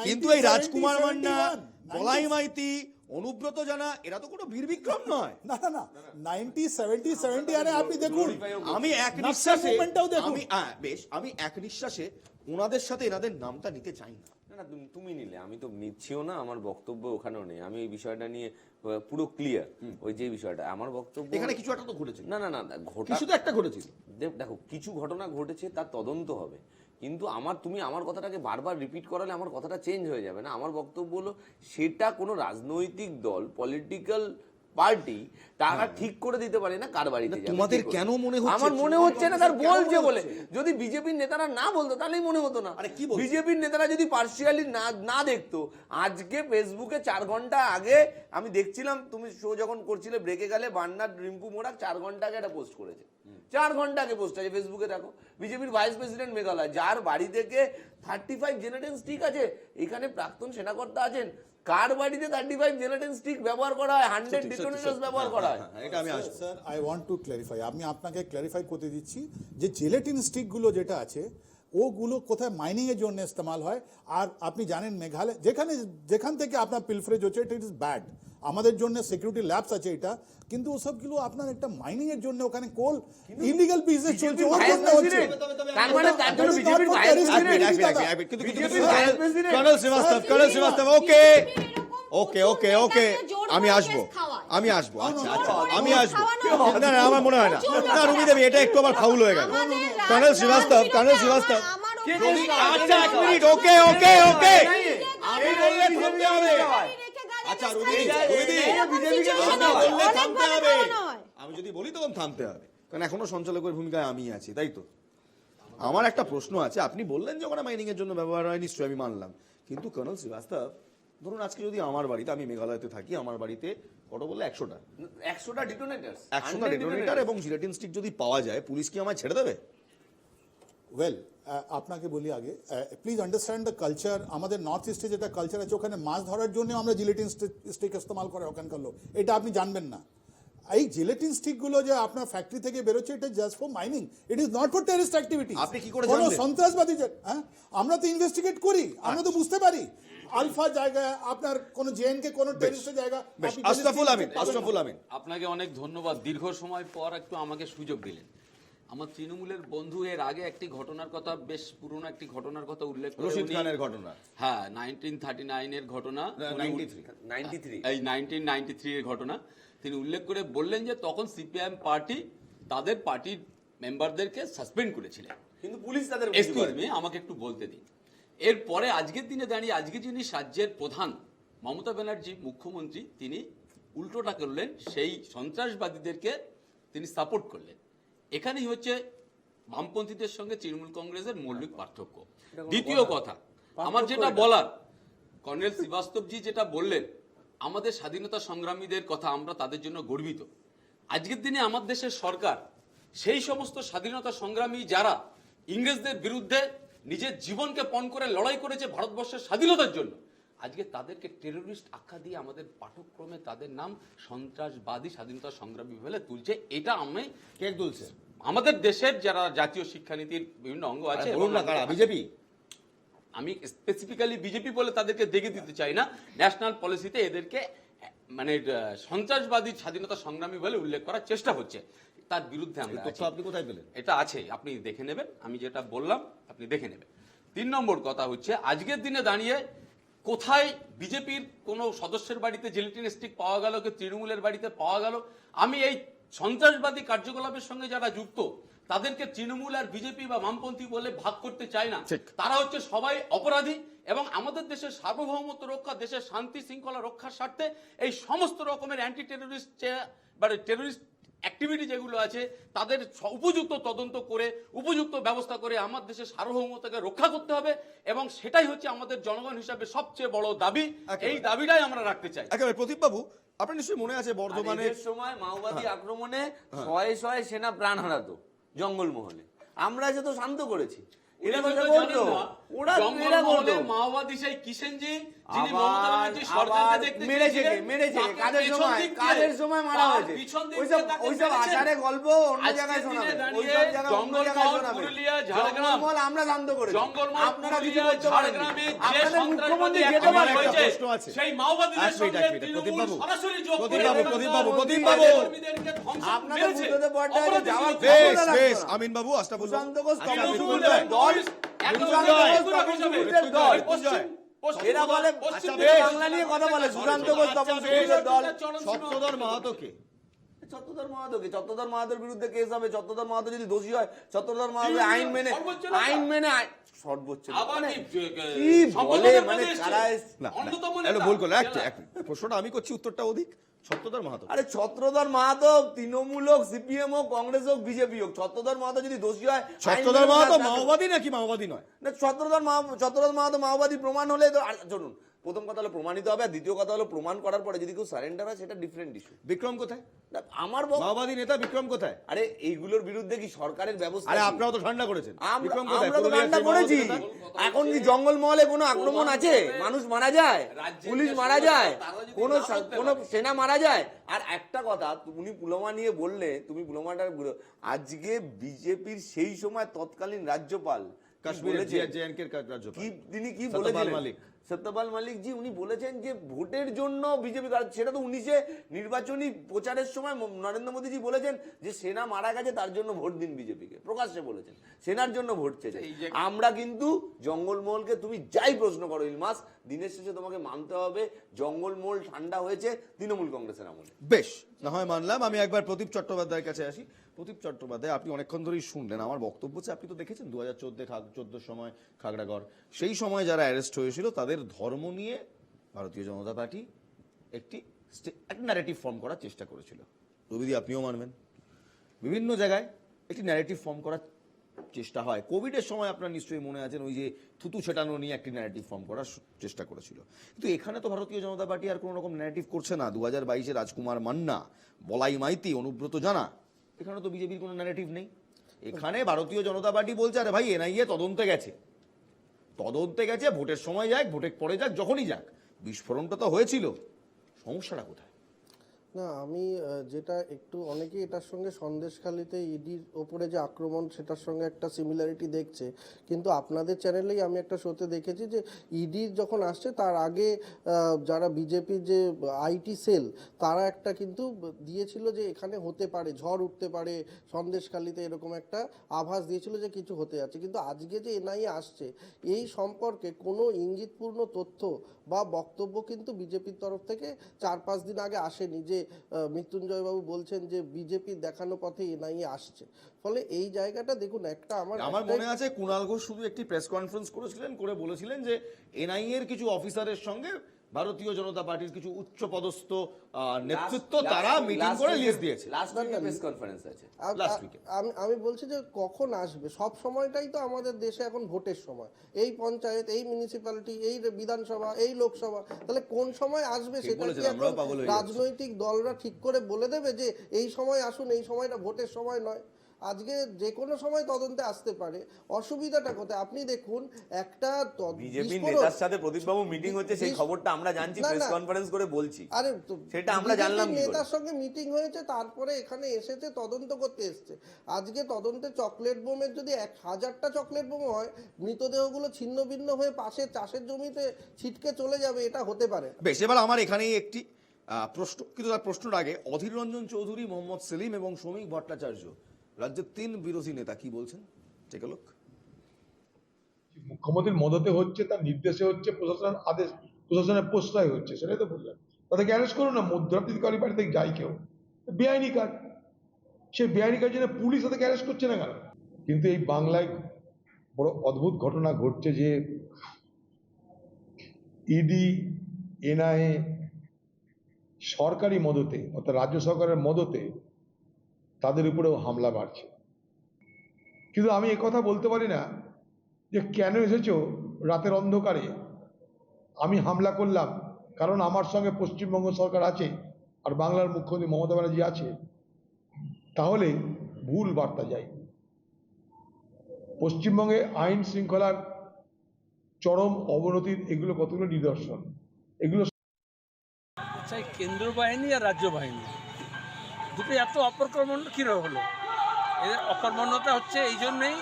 কিন্তু এই রাজকুমার মান্না, বলাই মাইতি, অনুব্রত জানা এরা তো কোনো বীর বিক্রম নয়। না 70 আরে আপনি দেখুন, আমি এক নিঃশ্বাসে ওনাদের সাথে এনাদের নামটা নিতে চাই না। না তুমি নিলে, আমি তো নিচ্ছিও না, আমার বক্তব্য ওখানেও নেই। আমি এই বিষয়টা নিয়ে পুরো ক্লিয়ার। ওই যে বিষয়টা আমার বক্তব্য, এখানে কিছু একটা তো ঘটেছে। না শুধু একটা ঘটেছিল। দেখো, কিছু ঘটনা ঘটেছে, তার তদন্ত হবে। কিন্তু তুমি আমার কথাটাকে বারবার রিপিট করালে আমার কথাটা চেঞ্জ হয়ে যাবে না। আমার বক্তব্য হলো, সেটা কোনো রাজনৈতিক দল, পলিটিক্যাল পার্টি তারা ঠিক করে দিতে পারে না কার বাড়িতে যাবে। তোমাদের কেন মনে হচ্ছে? আমার মনে হচ্ছে না, তার বলছে বলে। যদি বিজেপির নেতারা না বলতো তাহলেই মনে হতো না। বিজেপির নেতারা যদি পার্সিয়ালি না দেখতো, আজকে ফেসবুকে 4 ঘন্টা আগে আমি দেখছিলাম, তুমি শো যখন করছিলে ব্রেকে গেলে, বান্নার রিম্পু মোড়াক 4 ঘন্টা আগে একটা পোস্ট করেছে, 4 ঘন্টা আগে পোস্ট আছে ফেসবুকে। দেখো, বিজেপির ভাইস প্রেসিডেন্ট মেঘালয়, যার বাড়ি থেকে 35 জেনারেটর স্টিক আছে, এখানে প্রাক্তন সেনাকর্তা আছেন, কার বাড়িতে 35 জেলাটিন স্টিক ব্যবহার করা হয়, 100 ডিটোনেটরস ব্যবহার করা হয়। এটা আমি আসবো sir, I want to clarify. আমি আপনাকে ক্ল্যারিফাই করতে দিচ্ছি যে জেলাটিন স্টিক গুলো যেটা আছে, ওগুলো কোথায় মাইনিং এর জন্য ইস্তেমাল হয়। আর আপনি জানেন মেঘালয় যেখান থেকে আপনার পিলফ্রেজ হচ্ছে, ইট ইজ ব্যাড। আমাদের জন্য সিকিউরিটি ল্যাবস আছে এটা, কিন্তু ওসবগুলো আপনার একটা মাইনিং এর জন্য ওখানে কোল ইলিগাল বিজনেস চলছে, ওর জন্য হচ্ছে। তার মানে তার জন্য বিজেপির ভাইস প্রেসিডেন্ট, কর্নেল শ্রীবাস্তব, ওকে, আমি আসবো। আচ্ছা, আমি আসবো। না আমার মনে হয় না। রুমি দেবী, এটা একটু আবার ফাউল হয়ে গেল। কর্নেল শ্রীবাস্তব, আচ্ছা 1 মিনিট, ওকে, আমি বললে থামতে হবে। আচ্ছা রুমি, আমি বললে থামতে হবে, আমি যদি বলি তখন থামতে হবে। কারণ এখনো সঞ্চালকের ভূমিকায় আমি আছি, তাই তো? আমার একটা প্রশ্ন আছে, আপনি বললেন যে ওখানে মাইনিং এর জন্য ব্যবহার হয়, নিশ্চয়ই আমি মানলাম, কিন্তু কর্নেল শ্রীবাস্তব, ধরুন আজকে যদি আমার বাড়িতে, আমি মেঘালয়তে থাকি, আমার বাড়িতে কত বললে 100টা 100টা ডিটোনেটার্স, 100টা ডেটোনেটর এবং জিলেটিন স্টিক যদি পাওয়া যায়, পুলিশ কি আমায় ছেড়ে দেবে? ওয়েল, আপনাকে বলি আগে, প্লিজ আন্ডারস্ট্যান্ড দ্য কালচার। আমাদের নর্থ ইস্টে যেটা কালচার আছে, ওখানে মাছ ধরার জন্য আমরা জিলেটিন স্টিক ইস্তেমাল করে ওখানকার লোক, এটা আপনি জানবেন না। এই জিলেটিন স্টিকগুলো যে আপনার ফ্যাক্টরি থেকে বেরোচ্ছে, এটা just for mining, it is not for terrorist activity. আপনি কি করে কোনো জানলেন? সন্ত্রাসবাদী, হ্যাঁ, আমরা তো ইনভেস্টিগেট করি, আমরা তো বুঝতে পারি আলফা জায়গায় আপনার কোনো জেএনকে কোনো টেররিস্টের জায়গা। আশরাফুল আমিন, আপনাকে অনেক ধন্যবাদ, দীর্ঘ সময় পর একটু আমাকে সুযোগ দিলেন। আমার তৃণমূলের বন্ধু এর আগে একটি ঘটনার কথা, বেশ পুরনো একটি ঘটনার কথা উল্লেখ করে, রশিদ খানের ঘটনা, হ্যাঁ 1939 এর ঘটনা, 93 এই 1993 এর ঘটনা তিনি উল্লেখ করে বললেন যে তখন সিপিআইএম পার্টি তাদের পার্টির মেম্বারদেরকে সাসপেন্ড করেছিলেন, কিন্তু পুলিশ তাদের এক্সকিউজ মি, আমাকে একটু বলতে দিন। এরপরে আজকের দিনে দাঁড়িয়ে, আজকে যিনি রাজ্যের প্রধান মমতা ব্যানার্জি মুখ্যমন্ত্রী, তিনি উল্টোটা করলেন, সেই সন্ত্রাসবাদীদেরকে তিনি সাপোর্ট করলেন। এখানেই হচ্ছে বামপন্থীদের সঙ্গে তৃণমূল কংগ্রেসের মৌলিক পার্থক্য। দ্বিতীয় কথা আমার যেটা বলার, কর্নেল শ্রীবাস্তবজি যেটা বললেন, আমাদের স্বাধীনতা সংগ্রামীদের কথা, আমরা তাদের জন্য গর্বিত। আজকের দিনে আমার দেশের সরকার সেই সমস্ত স্বাধীনতা সংগ্রামী যারা ইংরেজদের বিরুদ্ধে নিজের জীবনকে পণ করে লড়াই করেছে ভারতবর্ষের স্বাধীনতার জন্য, আজকে তাদেরকে টেররিস্ট আখ্যা দিয়ে আমাদের পাঠ্যক্রমে তাদের নাম সন্ত্রাসবাদী স্বাধীনতা সংগ্রামী বলে তুলছে। এটা আমি কে তুলছে? আমাদের দেশের যারা জাতীয় শিক্ষানীতির বিভিন্ন অঙ্গ আছে, বিজেপি, আমি স্পেসিফিক্যালি বিজেপি বলে তাদেরকে দেখে দিতে চাই না, ন্যাশনাল পলিসিতে এদেরকে মানে সন্ত্রাসবাদী স্বাধীনতা সংগ্রামী বলে উল্লেখ করার চেষ্টা হচ্ছে। তার বিরুদ্ধে আমরা আছি। আপনি কোথায় পেলেন? এটা আছে, আপনি দেখে নেবেন, আমি যেটা বললাম আপনি দেখে নেবেন। 3 নম্বর কথা হচ্ছে, আজকের দিনে দাঁড়িয়ে কোথায় বিজেপির কোন সদস্যের বাড়িতে জিলেটিন স্টিক পাওয়া গেল, কি তৃণমূলের বাড়িতে পাওয়া গেল, আমি এই সন্ত্রাসবাদী কার্যকলাপের সঙ্গে যারা যুক্ত তাদেরকে তৃণমূল আর বিজেপি বা বামপন্থী বলে ভাগ করতে চায় না। তারা হচ্ছে সবাই অপরাধী এবং আমাদের দেশের সার্বভৌমত্ব রক্ষা, দেশের শান্তি শৃঙ্খলা রক্ষার স্বার্থে এই সমস্ত রকমের অ্যান্টি টেররিস্ট বা টেররিস্ট অ্যাক্টিভিটি যেগুলো আছে তাদের উপযুক্ত তদন্ত করে উপযুক্ত ব্যবস্থা করে আমার দেশের সার্বভৌমত্বকে রক্ষা করতে হবে এবং সেটাই হচ্ছে আমাদের জনগণ হিসাবে সবচেয়ে বড় দাবি। এই দাবিটাই আমরা রাখতে চাই। একেবারে প্রদীপ বাবু, আপনার নিশ্চয়ই মনে আছে বর্ধমানের সময় মাওবাদী আক্রমণে শয়ে শয়ে সেনা প্রাণ হারাতো জঙ্গলমহলে, আমরা এসে তো শান্ত করেছি। মাওবাদী সেই কিষেনজি কাদের সময় মারা হয়েছে, ওইসব আচারে গল্প অন্য জায়গায় শোনাবে, জঙ্গলমহল আমরা শান্ত করেছি, আপনারা কিছু করতে পারেন। আপনাদের মুখ্যমন্ত্রী যেতে পারে, সেই মাওবাদীদের সঙ্গে তৃণমূল সরাসরি যোগ করে প্রদীপ বাবু আপনাদের বুদ্ধদেব ভট্টাচার্য যাওয়ার বেশ আমিন বাবু, আশরাফুল সুশান্ত ঘোষ দল, এরা বলে বাংলা নিয়ে কথা বলে, সুশান্ত ঘোষ তপন সুকুরের দল। সত্যধর মাহাতোকে, চত্রধর মাহাতোর বিরুদ্ধে কেস হবে, চত্রধর মাহাতো যদি দোষী হয়, চত্রধর মাহাতো আইন মেনে সর্বোচ্চ কি বলে, মানে ভুল করলো। প্রশ্নটা আমি করছি, উত্তরটা অধিক ছত্রধর মাহাতো। আরে ছত্রধর মাহাতো তৃণমূল হোক, সিপিএম হোক, কংগ্রেস হোক, বিজেপি হোক, ছত্রধর মাহাতো যদি দোষী হয়, ছত্রধর মাহাতো মাওবাদী নাকি মাওবাদী নয়? না, ছত্রধর মাহাতো মাওবাদী প্রমাণ হলে তো চলুন, প্রথম কথা হলো প্রমাণিত হবে, আর দ্বিতীয় কথা হলো প্রমাণ করার পরে যদি কেউ সারেন্ডার হয় সেটা ডিফারেন্ট ইস্যু। বিক্রম কোথায়? আমার মাওবাদী নেতা বিক্রম কোথায়? আরে এইগুলোর বিরুদ্ধে কি সরকারের ব্যবস্থা? আরে আপনারাও তো ঠান্ডা করেছেন, আমরা তো ঠান্ডা করেছি। এখন কি জঙ্গলমহলে কোনো আক্রমণ আছে? মানুষ মারা যায়, পুলিশ মারা যায়, কোন সেনা মারা যায়। আর একটা কথা তুমি পুলওয়ামা নিয়ে বললে, তুমি পুলওয়ামাটা আজকে বিজেপির সেই সময় তৎকালীন রাজ্যপাল তিনি কি বলেছিলেন? সত্যপাল মালিক জি উনি বলেছেন যে ভোটের জন্য বিজেপি, সেটা তো 19-এ নির্বাচনী প্রচারের সময় নরেন্দ্র মোদীজি বলেছেন যে সেনা মারা গেছে তার জন্য ভোট দিন বিজেপিকে, প্রকাশ্যে বলেছেন সেনার জন্য ভোট চেয়েছেন। আমরা কিন্তু জঙ্গলমহলকে তুমি যাই প্রশ্ন করো ইলমাস, দিনের শেষে তোমাকে মানতে হবে জঙ্গলমহল ঠান্ডা হয়েছে তৃণমূল কংগ্রেসের আমলে। বেশ, না হয় মানলাম। আমি একবার প্রদীপ চট্টোপাধ্যায়ের কাছে আসি। প্রদীপ চট্টোপাধ্যায়, আপনি অনেকক্ষণ ধরেই শুনলেন আমার বক্তব্য হচ্ছে, আপনি তো দেখেছেন 2014 সময় খাগড়াগড়, সেই সময় যারা অ্যারেস্ট হয়েছিল তাদের ধর্ম নিয়ে ভারতীয় জনতা পার্টি একটি ন্যারেটিভ ফর্ম করার চেষ্টা করেছিল। রবিদি আপনিও মানবেন। বিভিন্ন জায়গায় একটি ন্যারেটিভ ফর্ম করার চেষ্টা হয়। কোভিডের সময় আপনার নিশ্চয়ই মনে আছেন ওই যে থুতু ছেটানো নিয়ে একটি ন্যারেটিভ ফর্ম করার চেষ্টা করেছিল, কিন্তু এখানে তো ভারতীয় জনতা পার্টি আর কোনো রকম ন্যারেটিভ করছে না। 2022-এ রাজকুমার মান্না, বলাই মাইতি, অনুব্রত জানা, এখানে তো বিজেপির কোনো ন্যারেটিভ নেই। এখানে ভারতীয় জনতা পার্টি বলছে আরে ভাই এনআইএ তদন্তে গেছে, ভোটের সময় যাক, ভোটের পরে যাক, যখনই যাক, বিস্ফোরণটা তো হয়েছিল, সমস্যাটা কোথায়? না, আমি যেটা একটু অনেকেই এটার সঙ্গে সন্দেশখালিতে ইডির ওপরে যে আক্রমণ সেটার সঙ্গে একটা সিমিলারিটি দেখছে, কিন্তু আপনাদের চ্যানেলেই আমি একটা শোতে দেখেছি যে ইডির যখন আসছে তার আগে যারা বিজেপির যে আইটি সেল তারা একটা কিন্তু দিয়েছিল যে এখানে হতে পারে, ঝড় উঠতে পারে সন্দেশখালিতে, এরকম একটা আভাস দিয়েছিল যে কিছু হতে যাচ্ছে। কিন্তু আজকে যে এনআইএ আসছে এই সম্পর্কে কোনো ইঙ্গিতপূর্ণ তথ্য বা বক্তব্য কিন্তু বিজেপির তরফ থেকে 4-5 দিন আগে আসেনি যে মৃত্যুঞ্জয়বাবু বলছেন যে বিজেপির দেখানো পথে এনআইএ আসছে। ফলে এই জায়গাটা দেখুন, একটা আমার মনে আছে কুণাল ঘোষ শুধু একটি প্রেস কনফারেন্স করেছিলেন, করে বলেছিলেন যে এনআইএর কিছু অফিসারের সঙ্গে ভারতীয় জনতা পার্টির কিছু উচ্চ পদস্থ নেতৃত্ব তারা মিটিং করে লিস্ট দিয়েছে। আমি বলছি যে কখন আসবে, সব সময়টাই তো আমাদের দেশে এখন ভোটের সময়, এই পঞ্চায়েত, এই মিউনিসিপ্যালিটি, এই বিধানসভা, এই লোকসভা, তাহলে কোন সময় আসবে সেটা কি রাজনৈতিক দলরা ঠিক করে বলে দেবে যে এই সময় আসুন, এই সময়টা ভোটের সময় নয়? আজকে যে কোনো সময় তদন্তে আসতে পারে, অসুবিধাটা কোথায়? আপনি দেখুন, একটা বিজেপি নেতার সাথে প্রদীপবাবু মিটিং হচ্ছে, সেই খবরটা আমরা জানছি, প্রেস কনফারেন্স করে বলছি, আরে সেটা আমরা জানলাম কি? নেতার সঙ্গে মিটিং হয়েছে, তারপরে এখানে এসেছে, তদন্ত করতে এসেছে। আজকে তদন্তে চকলেট বোমের যদি 1000টা চকলেট বোম হয়, মৃতদেহগুলো ছিন্ন ভিন্ন হয়ে পাশে চাষের জমিতে ছিটকে চলে যাবে, এটা হতে পারে। বেশ, এবার আমার এখানেই একটি প্রশ্ন, কিন্তু তার প্রশ্নর আগে অধীর রঞ্জন চৌধুরী, মোহাম্মদ সেলিম এবং শ্রমিক ভট্টাচার্য, রাজ্যের 3 বিরোধী নেতা, কি বলছেন? Take a look. মুখ্যমন্ত্রীর মদতে হচ্ছে, তার নির্দেশে হচ্ছে, প্রশাসনের আদেশ, প্রশাসনের প্রশ্রয় হচ্ছে, সেটাই তো বললাম। তাদেরকে অ্যারেস্ট করুন না, মধ্যরাত্রিকারী বাড়িতে যায় কেউ, বেআইনি কাজ, সেই বেআইনি কাজের জন্য পুলিশ তাদেরকে অ্যারেস্ট করছে না কেন? কিন্তু এই বাংলায় বড় অদ্ভুত ঘটনা ঘটছে যে ইডি, এনআইএ সরকারি মদতে, অর্থাৎ রাজ্য সরকারের মদতে তাদের উপরেও হামলা বাড়ছে। কিন্তু আমি কথা বলতে পারি না যে কেন এসেছো রাতের অন্ধকারে, আমি হামলা করলাম কারণ আমার সঙ্গে পশ্চিমবঙ্গ সরকার আছে আর বাংলার মুখ্যমন্ত্রী মমতা ব্যানার্জি আছে, তাহলে ভুল বার্তা যায়। পশ্চিমবঙ্গে আইন শৃঙ্খলার চরম অবনতির এগুলো কতগুলো নিদর্শন। এগুলো কেন্দ্র বাহিনী আর রাজ্য বাহিনী দুটো এত অপকর্মণ কীভাবে হলো? এদের অকর্মণ্যতা হচ্ছে এই জন্যেই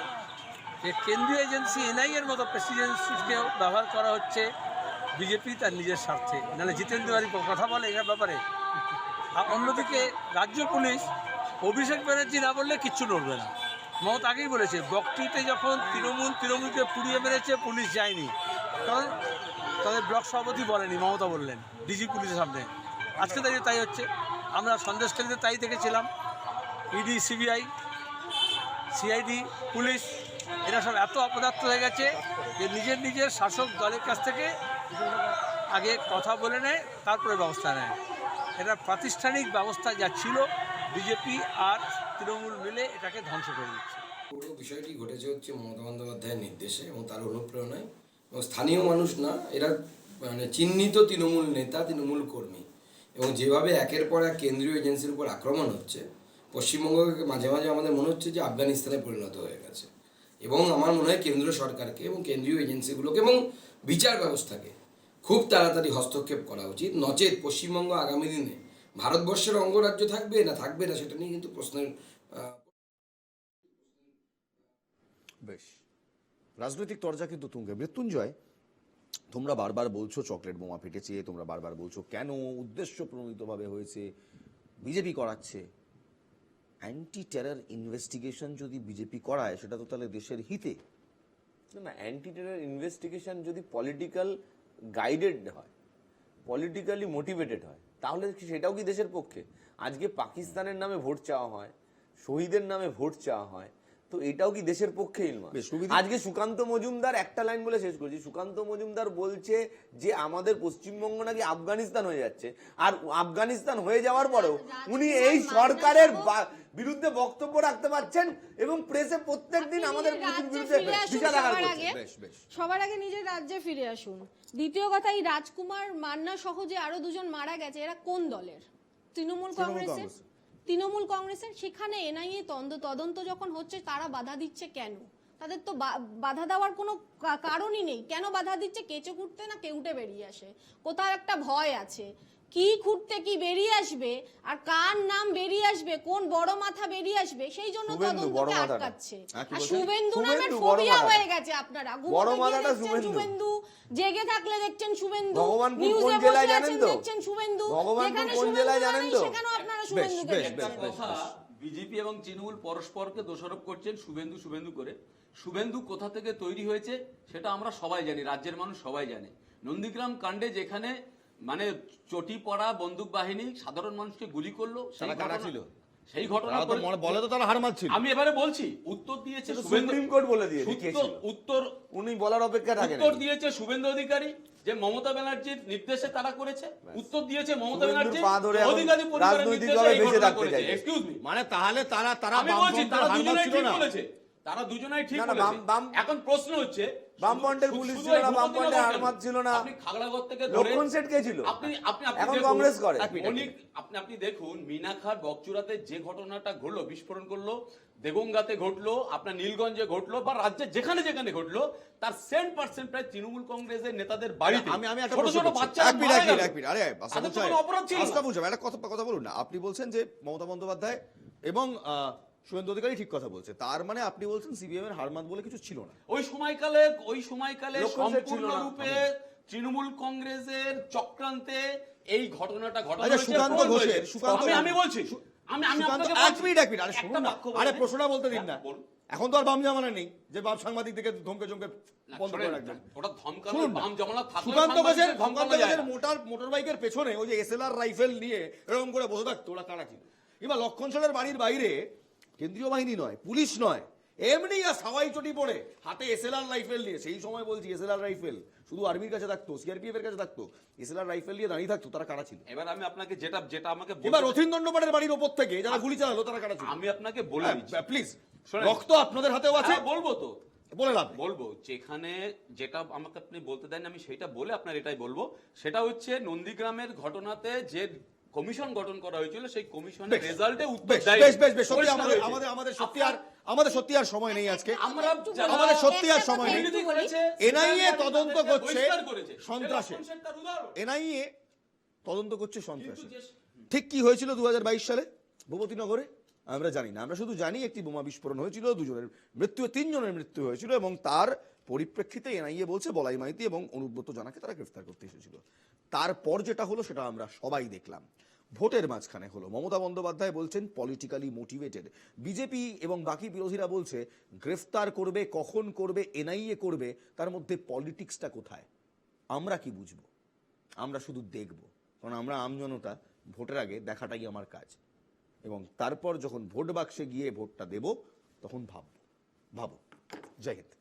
যে কেন্দ্রীয় এজেন্সি এনআইএর মতো প্রেসিডেন্সিকে ব্যবহার করা হচ্ছে বিজেপি তার নিজের স্বার্থে, নাহলে জিতেন্দ্র বাড়ি কথা বলে এর ব্যাপারে। আর অন্যদিকে রাজ্য পুলিশ অভিষেক ব্যানার্জি না বললে কিচ্ছু নড়বে না। মমতা আগেই বলেছে, বকটিতে যখন তৃণমূলকে পুড়িয়ে মেরেছে পুলিশ যায়নি, কারণ তাদের ব্লক সভাপতি বলেনি, মমতা বললেন ডিজি পুলিশের সামনে। আজকে দাঁড়িয়ে তাই হচ্ছে। আমরা সন্দেশখালীতে তাই দেখেছিলাম, ইডি, সিবিআই, সিআইডি, পুলিশ এরা সব এত অপদার্থ হয়ে গেছে যে নিজের শাসক দলের কাছ থেকে আগে কথা বলে নেয়, তারপরে ব্যবস্থা নেয়। এটা প্রাতিষ্ঠানিক ব্যবস্থা যা ছিল বিজেপি আর তৃণমূল মিলে এটাকে ধ্বংস করে দিচ্ছে। পুরো বিষয়টি ঘটেছে হচ্ছে মমতা বন্দ্যোপাধ্যায়ের নির্দেশে এবং তার অনুপ্রেরণায়, এবং স্থানীয় মানুষ না, এরা মানে চিহ্নিত তৃণমূল নেতা, তৃণমূল কর্মী, এবং যেভাবে একের পর এক কেন্দ্রীয় এজেন্সির উপর আক্রমণ হচ্ছে, পশ্চিমবঙ্গকে মাঝে মাঝে আমাদের মনে হচ্ছে যে আফগানিস্তানে পরিণত হয়ে গেছে। এবং আমার মনে হয় কেন্দ্র সরকারকে এবং কেন্দ্রীয় এজেন্সিগুলোকে এবং বিচার ব্যবস্থাকে খুব তাড়াতাড়ি হস্তক্ষেপ করা উচিত, নচেত পশ্চিমবঙ্গ আগামী দিনে ভারতবর্ষের অঙ্গরাজ্য থাকবে না সেটা নিয়ে কিন্তু প্রশ্নের। বেশ, রাজনৈতিক তরজা কিন্তু তুঙ্গে। মৃত্যুঞ্জয়, তোমরা বারবার বলছো চকলেট বোমা ফেটেছে, তোমরা বারবার বলছো কেন, উদ্দেশ্য প্রণোদিতভাবে হয়েছে, বিজেপি করাচ্ছে। অ্যান্টি টেরর ইনভেস্টিগেশন যদি বিজেপি করায় সেটা তো তাহলে দেশের হিতে। না, অ্যান্টি টেরর ইনভেস্টিগেশন যদি পলিটিক্যাল গাইডেড হয়, পলিটিক্যালি মোটিভেটেড হয়, তাহলে সেটাও কি দেশের পক্ষে? আজকে পাকিস্তানের নামে ভোট চাওয়া হয়, শহীদের নামে ভোট চাওয়া হয়, তো এটাও কি দেশের পক্ষে নয়? বেশ, সুবিধা। আজকে সুকান্ত মজুমদার একটা লাইন বলে শেষ করছি, সুকান্ত মজুমদার বলছে যে আমাদের পশ্চিমবঙ্গ নাকি আফগানিস্তান হয়ে যাচ্ছে, আর আফগানিস্তান হয়ে যাওয়ার পরেও উনি এই সরকারের বিরুদ্ধে বক্তব্য রাখতে পারছেন এবং প্রেসে প্রত্যেকদিন আমাদের বিরুদ্ধে বিষাদাগার করছেন। সবার আগে নিজের রাজ্যে ফিরে আসুন। দ্বিতীয় কথা, এই রাজকুমার মান্না সহ যে আরো দুজন মারা গেছে, এরা কোন দলের? তৃণমূল কংগ্রেসের। সেখানে এনআইএ তদন্ত যখন হচ্ছে, তারা বাধা দিচ্ছে কেন? তাদের তো বাধা দেওয়ার কোনো কারণই নেই। কেন বাধা দিচ্ছে? কেঁচো খুঁড়তে না কেউটে বেরিয়ে আসে, কোথাও একটা ভয় আছে। কি খুঁড়তে কি বেরিয়ে আসবে, আর কার নাম বেরিয়ে আসবে, কোন বড় মাথা বেরিয়ে আসবে, সেই জন্য তদন্তকে আটকাচ্ছে। আর শুভেন্দু নামের ফোবিয়া হয়ে গেছে আপনারা। শুভেন্দু, জেগে থাকলে দেখছেন শুভেন্দু, নিউজে বসে আছেন দেখছেন শুভেন্দু, যেখানে শুভেন্দু জানেন তো সেখানেও আপনারা শুভেন্দুকে দেখছেন। বিজেপি এবং তৃণমূল পরস্পরকে দোষারোপ করছেন শুভেন্দু করে। শুভেন্দু কোথা থেকে তৈরি হয়েছে সেটা আমরা সবাই জানি, রাজ্যের মানুষ সবাই জানে। নন্দীগ্রাম কাণ্ডে যেখানে মানে চটি পড়া বন্দুক বাহিনী সাধারণ মানুষকে গুলি করলো, সেই ঘটনা বলে তো তারা হার মারছিল। আমি এবারে বলছি, উত্তর দিয়েছে সুপ্রিম কোর্ট বলে দিয়েছে, উত্তর উনি বলার অপেক্ষা রাখেন। উত্তর দিয়েছে শুভেন্দু অধিকারী যে মমতা ব্যানার্জির নির্দেশে তারা করেছে। উত্তর দিয়েছে মমতা ব্যানার্জি অধিকারী পরিবারের নির্দেশে এই ঘটনা করেছে। এক্সকিউজ মি, মানে তাহলে তারা আমি বলছি তারা দুজনেই ঠিক বলেছে, তারা দুজনেই ঠিক বলেছে। এখন প্রশ্ন হচ্ছে বামপন্থের পুলিশ ছিল না, বামপন্থের হারমাত ছিল না, আপনি খাগড়াগড় থেকে লক্ষণ সেট কে ছিল? আপনি এখন কংগ্রেস করে। আপনি দেখুন মিনাখার বকচুরাতে যে ঘটনাটা ঘটলো, বিস্ফোরণ করলো, দেগঙ্গাতে ঘটলো, আপনার নীলগঞ্জে ঘটলো, বা রাজ্যে যেখানে যেখানে ঘটলো, তার 100% প্রায় তৃণমূল কংগ্রেসের নেতাদের বাড়িতে আমি একটা ছোট ছোট বাচ্চারা একটা কথা বলুন না। আপনি বলছেন যে মমতা বন্দ্যোপাধ্যায় এবং শুভেন্দু অধিকারী ঠিক কথা বলছে, তার মানে আপনি বলছেন সিপিএম এর হারমাত বলে কিছু ছিল না ওই সময়কালে সম্পূর্ণরূপে তৃণমূল কংগ্রেসের চক্রান্তে এই ঘটনাটা ঘটেছে। সুকান্ত ঘোষের আমি বলছি, আরে প্রশ্নটা বলতে দিন না। এখন তো আর বাম জামানা নেই যে বাম সাংবাদিক থেকে ধমকে চমকে বন্ধ করে রাখবেন। সুকান্ত ঘোষের মোটর বাইকের পেছনে ওই যে এসএলআর রাইফেল নিয়ে এরকম করে বসে থাকতো, ওরা কারা ছিল? কিংবা লক্ষণ সেনের বাড়ির বাইরে কেন্দ্রীয় বাহিনী নয়, পুলিশ নয়, এমনি সাওয়াই চটি পড়ে হাতে এসএলআর রাইফেল নিয়ে, সেই সময় বলছি এসএলআর রাইফেল শুধু আর্মির কাছে থাকতো, সিআরপিএফ এর কাছে থাকতো, এসএলআর রাইফেল নিয়ে দাঁড়িয়ে থাকতো, তারা কারা ছিল? এবার আমি আপনাকে যেটা আমাকে এবার রথীন দণ্ডপাঠের বাড়ির ওপর থেকে যারা গুলি চালালো তারা কারা ছিল? আমি আপনাকে বলে দিচ্ছি প্লিজ, রক্ত আপনাদের হাতেও আছে, বলবো তো বলবো যেখানে যেটা আমাকে আপনি বলতে দেন আমি সেটা বলে আপনার এটাই বলবো। সেটা হচ্ছে নন্দীগ্রামের ঘটনাতে যে কমিশন গঠন করা হয়েছিল, সেই কমিশনের রেজাল্টে উত্তর দেয়। বেশ সত্যি আমাদের সত্যি আর সময় নেই আজকে, আমাদের সত্যি আর সময় নেই। এনআইএ তদন্ত করছে সন্ত্রাসে, এনআইএ তদন্ত করছে সন্ত্রাসে। ঠিক কি হয়েছিল 2022 সালে ভূপতিনগরে আমরা জানি না, আমরা শুধু জানি একটি বোমা বিস্ফোরণ হয়েছিল, 3 জনের মৃত্যু হয়েছিল, এবং তার পরিপ্রেক্ষিতে এনআইএ বলছে বলাই মাইতি এবং অনুব্রত জানাকে তারা গ্রেফতার করতে এসেছিল। তারপর যেটা হলো সেটা আমরা সবাই দেখলাম, ভোটের মাঝখানে হলো। মমতা বন্দ্যোপাধ্যায় বলছেন পলিটিক্যালি মোটিভেটেড, বিজেপি এবং বাকি বিরোধীরা বলছে গ্রেফতার করবে, কখন করবে, এনআইএ করবে, তার মধ্যে পলিটিক্সটা কোথায়? আমরা কি বুঝবো? আমরা শুধু দেখব, কারণ আমরা আমজনতা, ভোটের আগে দেখাটাই আমার কাজ, এবং তারপর যখন ভোট বাক্সে গিয়ে ভোটটা দেব তখন ভাববো। জয় হিন্দ।